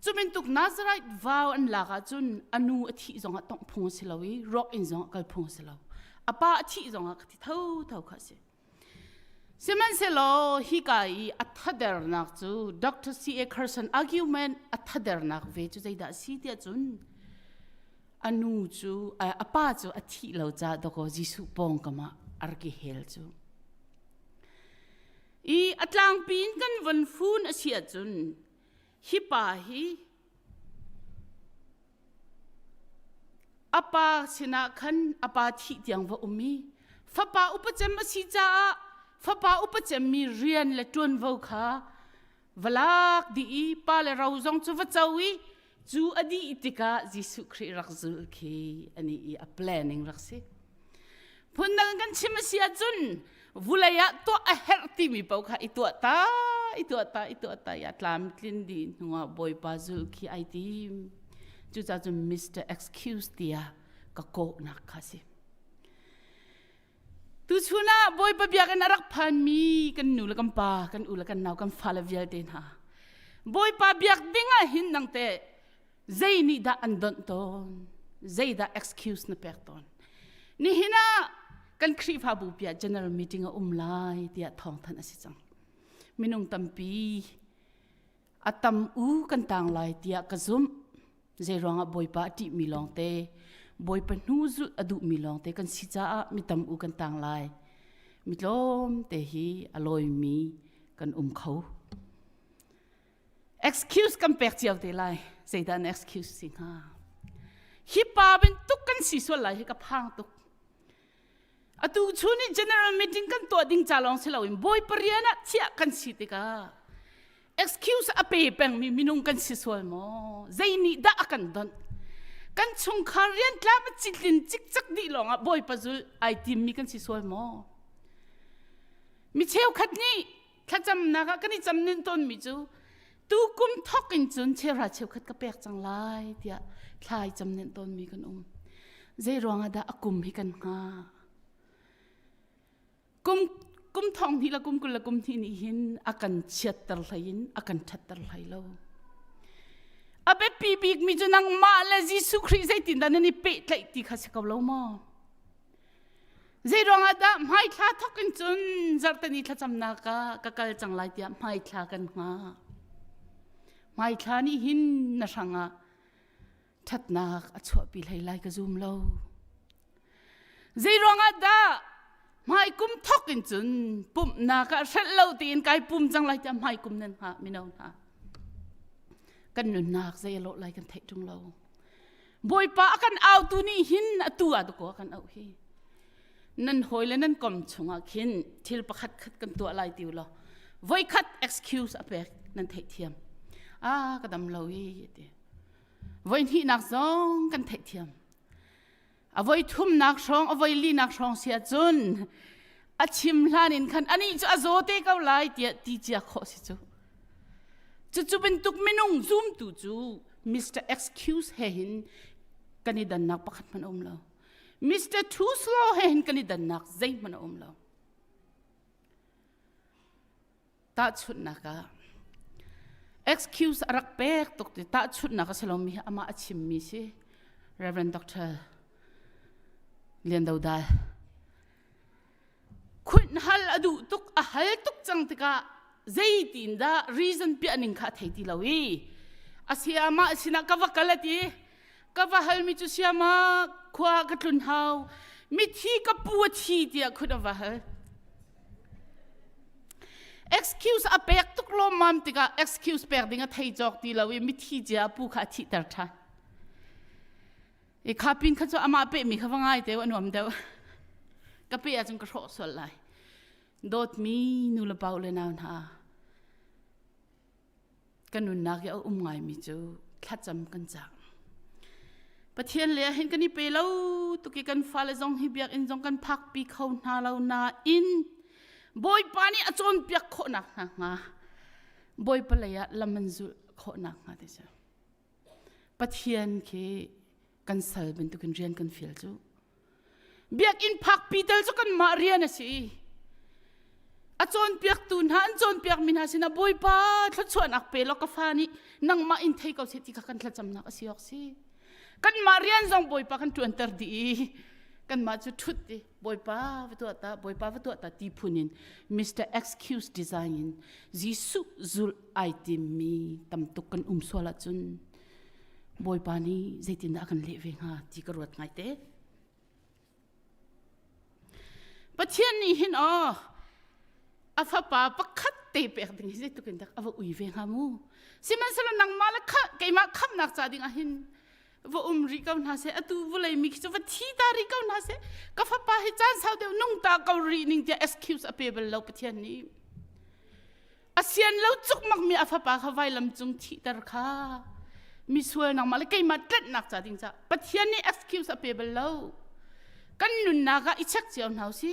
Speaker 15: chumen tuk Nazarite vow an laka chun anu athi zonga tong phung silawi rock in zonga kal phung silaw apa athi zonga khati thau kha se Seman selo hikai athader nak chu Dr. C.A. Carson argument athader nak ve chu zaida si tia chun anu chu apa chu athi lo cha doko Jesuh pong kama arki hel chu I atlang pin kan van fun asia chun hipa hi apa sina khan apa thi tiang wa umi fapa upachem asi cha fapa upachem mi rian le tuan vo kha valak di pa le rau zong chu vachawi chu adi itika Jesuh Christ rak Zulh khi ani I a planning rak si phunang kan chimasia chun vulaya to a her Timmi pau kha itu ta ya tlam tlin di nuwa boy pa Zulh khi ai tim chu cha chun Mr. Excuse dia ka ko na kha si tu chuna boy pa Biak kan arak phan mi kan nu la kan pa kan u la kan naw kan fa la vial ten ha boy pa Biak dinga hin nang te zai ni da andon ton zai da excuse na pekton ni hina kan khri pha bu pia general meeting a umlai tia Thawngṭha asi chang minung tampi atam u kan tang lai tia ka zum zai ronga boy pa ti mi long te boy pa nu Zulh adu mi long te kan si cha mi tam u kan tang lai mi tlom te hi aloi mi kan khau excuse kan pek chiao te lai zai dan excuse sing ha hi pa ben tuk kan si so lai ka phang tuk atu chuni general meeting kan to ding chalong selawin boy pariana chia kan si te ka excuse a pe peng mi minung kan si sol mo zai ni da akan don kan chung kharian tla ba chitlin chik chak di longa boy pa Zulh ai Timmi kan si sol mo mi cheu khat ni thacham na ka kan ni cham nin ton mi chu tu kum thok in chun chera cheu khat ka pek chang lai tia thlai cham nin ton mi kan zai ronga da akum hi kan nga kum thong hi la kum kul la kum thi ni hin akan chiat tar hlain akan that tar hlai lo abe pi big mi chu nang ma la Jesuh Christ zai tin da ni pe tlai ti kha se ka lo mo zai ronga da mai thla thok in chun zarta ni thacham na ka kal chang lai tia mai thla kan nga mai thla ni hin na ranga that nak a chho pi lai lai ka zum lo zai ronga da mai kum thok in chun pum na ka shat lo tin kai pum chang lai tia mai kum nen ha mi no ha kan nu nak zai lo lai kan thai tung lo boy pa kan au tu ni hin atu a ko kan au hi nan hoi le nan kom chunga khin thil pakhat khat kan to lai tiu lo voi khat excuse a pek nan thai thiam kadam lo hi te voi hi nak zong kan thai thiam a voi thum nak song a voi li nak song sia chun a chim hlanin khan ani chu azote ka lai tia ti chia kho si chu ben tuk minung zoom tu chu Mr. Excuse he hin kani dan nak pakhat man lo Mr. Too Slow he hin kani dan nak zai man lo ta chut na ka excuse arak pek tok ti ta chut na ka salom mi ama achim mi si Reverend Dr. Lian Dal khun hal adu tuk a hal tuk chang tika zai tin da reason pi aning kha thei ti lawi asiama sina ka vakalati ka va hal mi chu siama khwa ka tlun hau mi thi ka pu thi tia khuna va hal excuse a pek tuk lo mam tika excuse pek dinga thei jok ti lawi mi thi ja pu kha thi tar tha e khapin kha chu ama pe mi kha wangai te anom de ka pe a chung ka ro sol lai dot mi nu la pau le naun ha kanun nak ya ngai mi chu thacham kan cha pathian le hin kani pe lo tu ki kan fa le zong hi biak in zong kan phak pi khau na lo na in boy pani achon piak kho nak na nga boy palaya laman Zulh kho nak nga te cha pathian ke kan sal ben tu kan rian kan feel chu biak in phak pi tel chu kan ma rian a si achon piak tun han chon piak min ha sina boy pa thla chuan ak pe lo ka fani nang ma in thei ko se ti ka kan thla cham na ka siok si kan ma rian zong boy pa kan tu antar di kan ma chu thut ti boy pa vatu ta ti phunin Mr. Excuse design Jesuh Zulh ai Timmi tam tuk kan sola chun boy pa ni zaitin da kan le ve nga ti ka ruat ngai te pathian ni hin afa pa pakhat te pek ding hi tu kan dak ava ui ve nga mu siman sala nang mala kha kai ma kham nak cha ding a hin vo ri kaun ha se atu vulai mi chu va thi ta ri kaun ha se ka fa pa hi chan sau de nung ta ka ri ning tia excuse a pe bel lo pathian ni ASEAN lo chuk mak mi afapa kha vai lam chung thi tar kha mi sual nang mal kai mat tet nak cha ding cha pathian ni excuse a pebel lo kan nun na ga ichak chiam nau si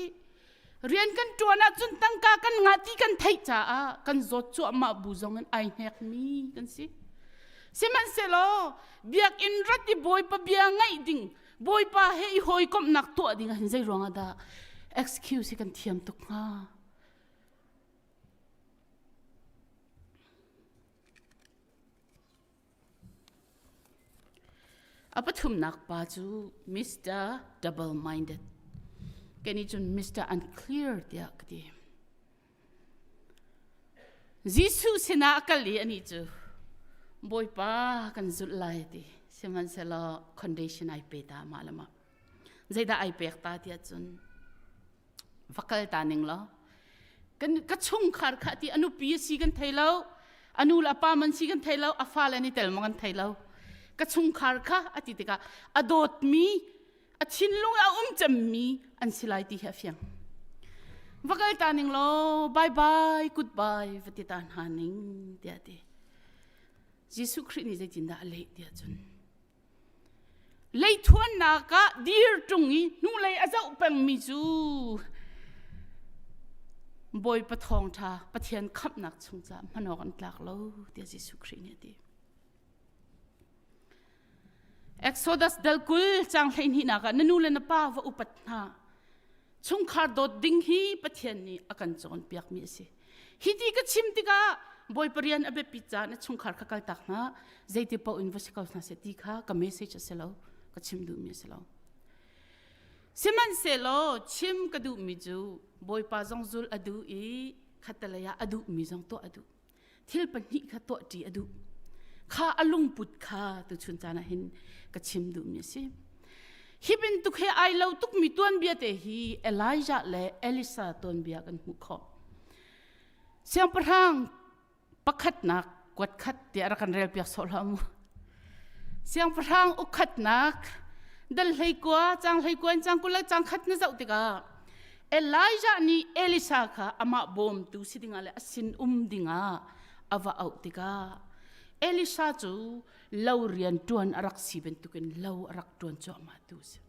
Speaker 15: rian kan tuana chun tangka kan ngati kan thai cha a kan zot chu ama bu zong an ai hek mi kan si seman selo biak in rati boy pa bia ngai ding boy pa he hoi kom nak to ding hin zai ronga da excuse kan thiam tuk nga apathum nak pa chu Mr. Double Minded kani chun Mr. Unclear dia kati Jesuh sina akali ani chu boy pa kan Zulh lai ti seman selo condition ai pe ta malama zaida ai pek ta tia chun vakal ta ning lo kan ka chung khar kha ti anu pi si kan thailo anu la pa man si kan thailo afa la ni tel mo kan thailo ka chung khar kha ati tika adot mi achin lung a cham mi an silai ti hafiang vakal ta ning lo bye bye goodbye vati tan haning dia ti Jesuh Christ ni zaitin da le dia chun lei thuan na ka dir tungi nu lei azau pang mi chu boy pa Thawngṭha pathian khap nak chung cha manok an tlak lo dia Jesuh Christ ni ti Exodus dal kul chang hlein hi na ka nanu le na pa wa upat na chung khar dot ding hi pathian ni akan chon piak mi si hi ti ka chim ti ka boy parian abe pizza na chung khar kha kal tak na zaiti pa university na se ti kha ka message selo ka chim du mi selo seman selo chim ka du mi ju boy pa jong Zulh adu e khatalaya adu mi jong to adu thil pan hi kha to ti adu kha alung put kha tu chun chana hin ka chim du mi si hibin tu khe ai lo tuk mi tuan bia te hi Elijah le Elisa ton bia kan hu kho siang parhang pakhat nak kwat khat ti ara kan rel piak sol hamu siang parhang ukhat nak dal hlei kwa chang kula chang khat na zau tika Elijah ni Elisa kha ama bom tu sidinga le asin dinga ava au tika Elisa chu lau rian tuan arak siben tuken lau arak tuan cho ma tu se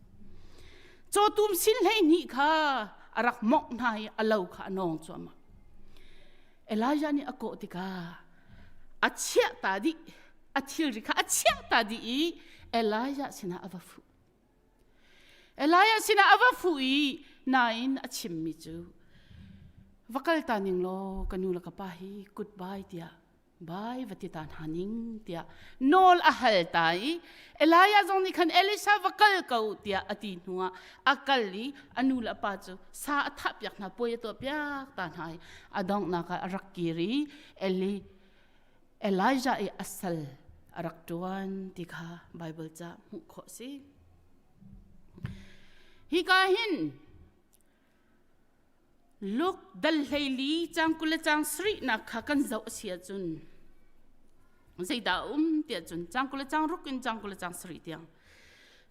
Speaker 15: cho tum sin lei ni kha arak mok nai alau kha nong cho ma Elijah ni ako tika achia ta di athil ri kha achia ta di Elijah sina avafu i nain achim mi chu vakal ta ning lo kanula ka pa hi goodbye tia bye vati tan haning tia nol ahal tai Elijah zong ni khan Elisa vakal kau tia ati nuwa akali anula pa chu sa athap yak na poye to pyak tan hai adong na ka rakiri Elijah e asal arak tuan tikha Bible cha mu kho si hi ka hin look dal heili chang kula chang sri na kha kan zau sia chun zaida tia chun chang kula chang rukin chang kula chang sri tiang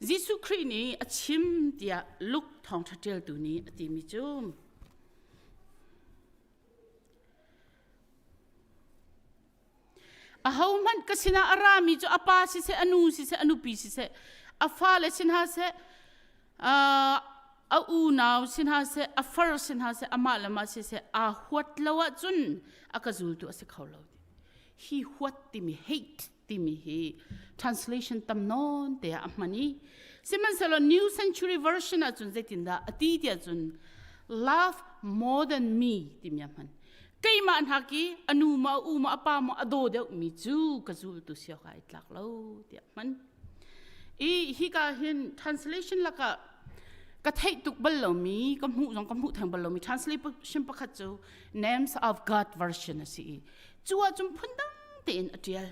Speaker 15: Jesuh Christ ni achim tia look Thawngṭha tel tu ni ati mi chum ahau man kasina arami jo apa si se anu pi si se afa le sinha se a u naw sinha se afar sinha se ama lama si se a huat lawa chun akazul tu ase khawlo hi huat ti mi hate ti mi hi translation tam non te amani siman selo New Century Version a chun zetinda ati tia chun love more than me ti mi amhan kay man haki anu ma u ma apa ma ado de mi chu kazul tu sia kai tlak lo ti man e hi ka hin translation laka ka thai tuk bal lo mi kam hu thang bal lo mi translation pakhat chu Names of God version asi chuwa chum phundang ten atial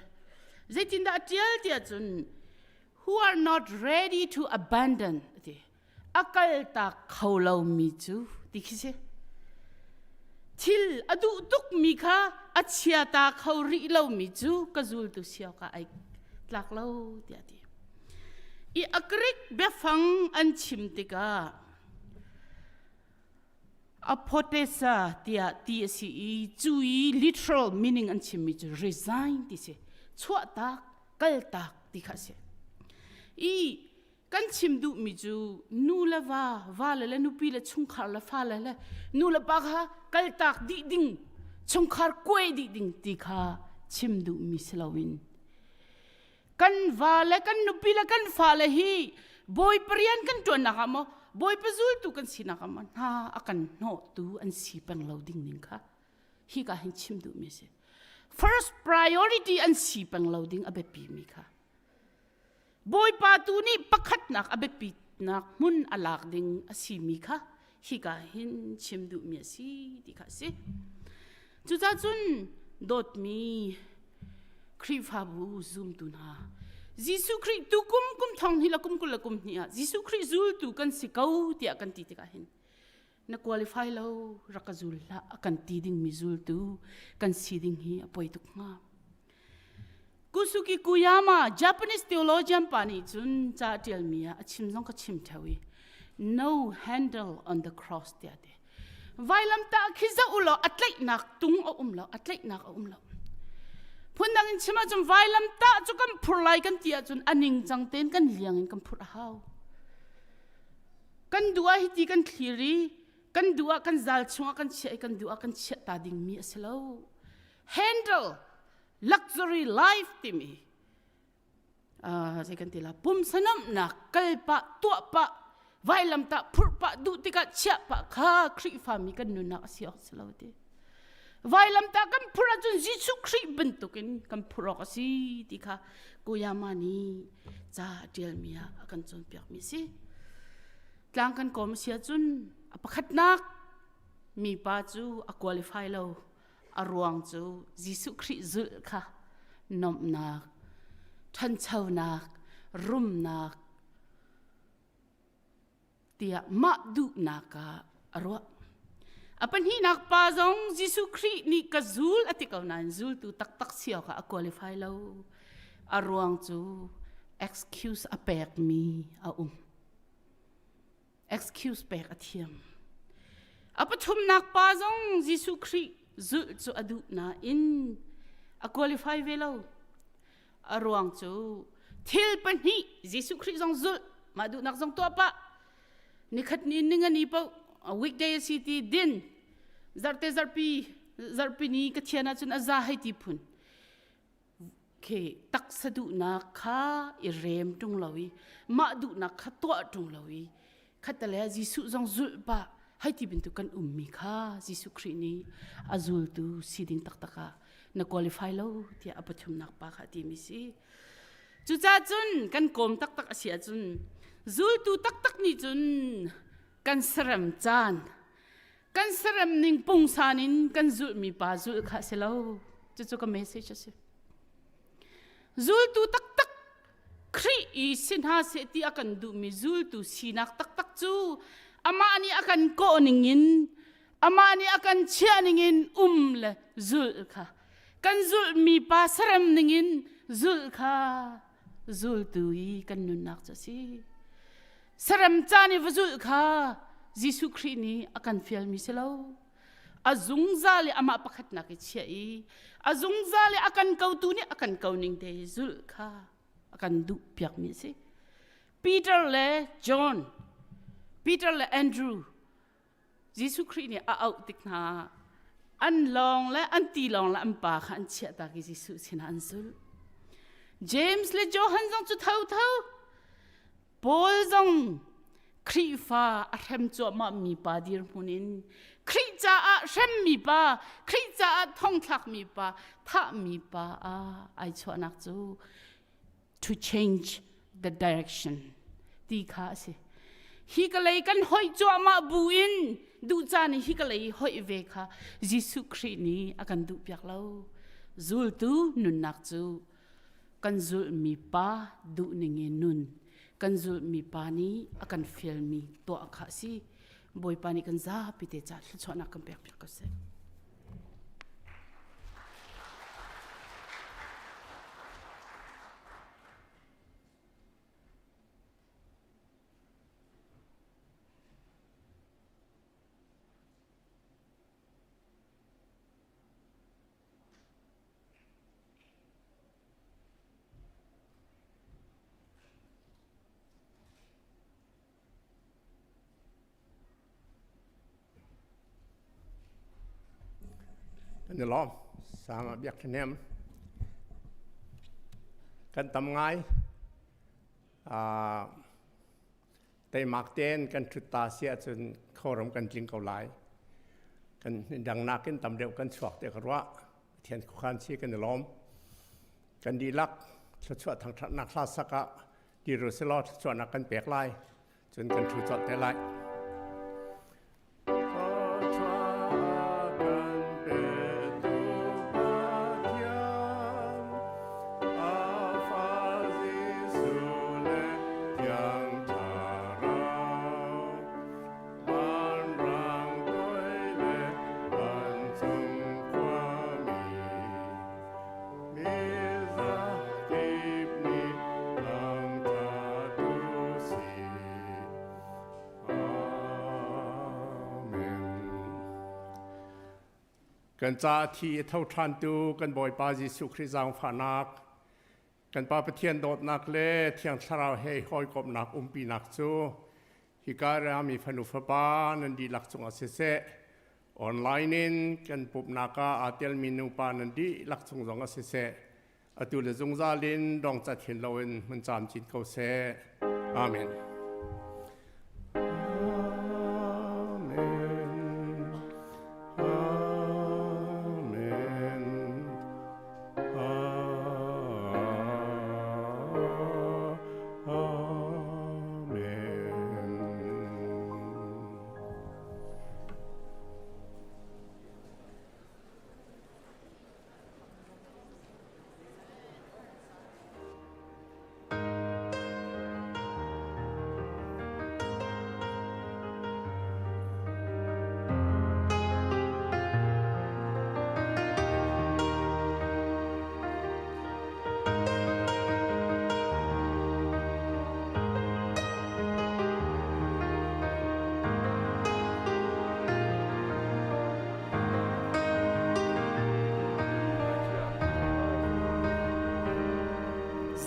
Speaker 15: zaitin da atial tia chun who are not ready to abandon ti akal ta khawlo mi chu dikhise thil adu tuk mi kha achia ta khawri lo mi chu kazul tu sia ka ai tlak lo ti ati I akrik befang an chim tika apotesa tia tsi chui literal meaning an chimmi chu resign ti se chua tak kal tak ti kha se I kan chim du mi chu nu la va la nu pi la chung khar la fa la nu la pa kha kal tak di ding chung khar koi di ding ti kha chim du mi slawin kan va la kan nu pi la kan fa la hi boy prian kan to na ka mo boy pa zul tu kan sina ka man ha akan no tu an si pang loading ning kha hi ka hin chim du mi se first priority an si pang loading abe pi mi kha boy pa tu ni pakhat nak abe pi nak mun alak ding asimi kha hi ka hin chim du mi si ti kha se chu cha chun dot mi khri fa bu zoom tu na Jesuh Christ tu kum thong hila kum kula kum nia Jesuh Christ Zulh tu kan sikau ti akan ti ka hin na qualify lo rakazul la akan ti ding mi Zulh tu kan siding hi apoi tuk nga Kusuki Kuyama Japanese theologian pani chun cha tel mia achim jong ka chim thawi no handle on the cross dia de vailam ta khiza ulo atlai nak tung o umlo atlai nak o umlo Punang chima chum vailam ta chu kan phurlai kan tia chun aning changten kan liangin kan phur hau kan dua hi ti kan thiri kan dua kan zal chunga kan che kan dua kan che ta ding mi aslo handle luxury life Timmi sai kan tila pum sanam na kalpa tua pa vailam ta phur pa du ti ka che pa kha khri fa mi kan nu na asio aslo te Vailam ta kan pura chun Jesuh Christ bentukin kan pura kasi ti kha kuyamani cha tel mia akan chun piak mi si tlang kan kom sia chun apakhat nak mi pa chu a qualify lo arwang chu Jesuh Christ Zulh kha nom nak than chau nak rum nak tia ma du naka arwa Apan hi nak pa zong Jesuh Christ ni ka Zulh atikaw nan Zulh tu tak siya ka a qualify lo arwang chu excuse a pek mi a excuse pek athiam apathum nak pa zong Jesuh Christ Zulh chu adu na in a qualify velo arwang chu thil pan hi Jesuh Christ zong Zulh madu nak zong to pa ni khat ni ninga ni pa weekday city din zarte zarpi ni kathiana chun aza hai ti phun ke tak sadu na kha irem tung lawi ma du na kha to tung lawi khatale Jesuh jong Zulh pa hai ti bin tu kan ummi kha Jesuh Christ ni azul tu siding taka na qualify lo ti apathum nak pa kha ti mi si chu cha chun kan kom tak asia chun Zulh tu tak ni chun kan saram chan kan saram ning pung sanin kan Zulh mi pa Zulh kha selo chu ka message ase Zulh tu tak khri I sin ha se ti akan du mi Zulh tu sinak tak chu ama ani akan ko ningin ama ani akan chia ningin le Zulh kha kan Zulh mi pa saram ningin Zulh kha Zulh tu I kan nunak cha si Saram chani vazul kha Jesuh Christ ni akan fial mi selo azung zali ama pakhat na ke chei azung zali akan kau tu ni akan kau ning te Zulh kha akan du piak mi si Peter le John Peter le Andrew Jesuh Christ ni a out tik na an long le an ti long la an pa kha an chia ta ki Jesuh sina an Zulh James le Johan jong chu thau Paul zong khri fa a hem cho ma mi pa dir munin khri cha a shem mi pa khri cha a Thawngṭha mi pa tha mi pa a ai cho nak chu to change the direction ti kha se hi ka lei kan hoi cho ma buin du cha ni hi ka lei hoi ve kha Jesuh Christ ni akan du piak lo Zulh tu nun nak chu kan Zulh mi pa du ninge nun kan Zulh mi pani akan fiel mi to akha si boy pani kan za pite cha chona kan pek ka se
Speaker 8: กันล้อมสามเบียกแหนมกันทำไงแต่หมักเต้นกันชุดตาเสียจนเข้ารำกันจริงเกาไหลกันดังนักกันตำเดียวกันชวกแต่กระว่าเทียนขันชี้กันล้อมกันดีลักชวดทางนักลาสกะดีรุสลอดชวดนักกันเปียกไล่จนกันชุดจอดแต่ไล่กันจ้าที่เท่าทันดูกันบ่อยปาจิสุคริจังฝานักกันปาประเทียนโดดนักเล่เที่ยงสราวเฮหอยกบนักปีนักจูฮิการามีฟนุฟบานันดีลักจงอาเซเซออนไลน์นินกันปุบนักอาเตลมินูปานันดีลักจงอาเซเซอตุเลจงซาลินดองจัดเห็นเราเองมันจามจินเขาเซอาเมน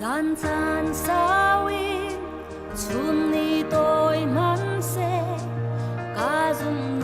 Speaker 7: Zan zan sawin chum ni toy man se ka zum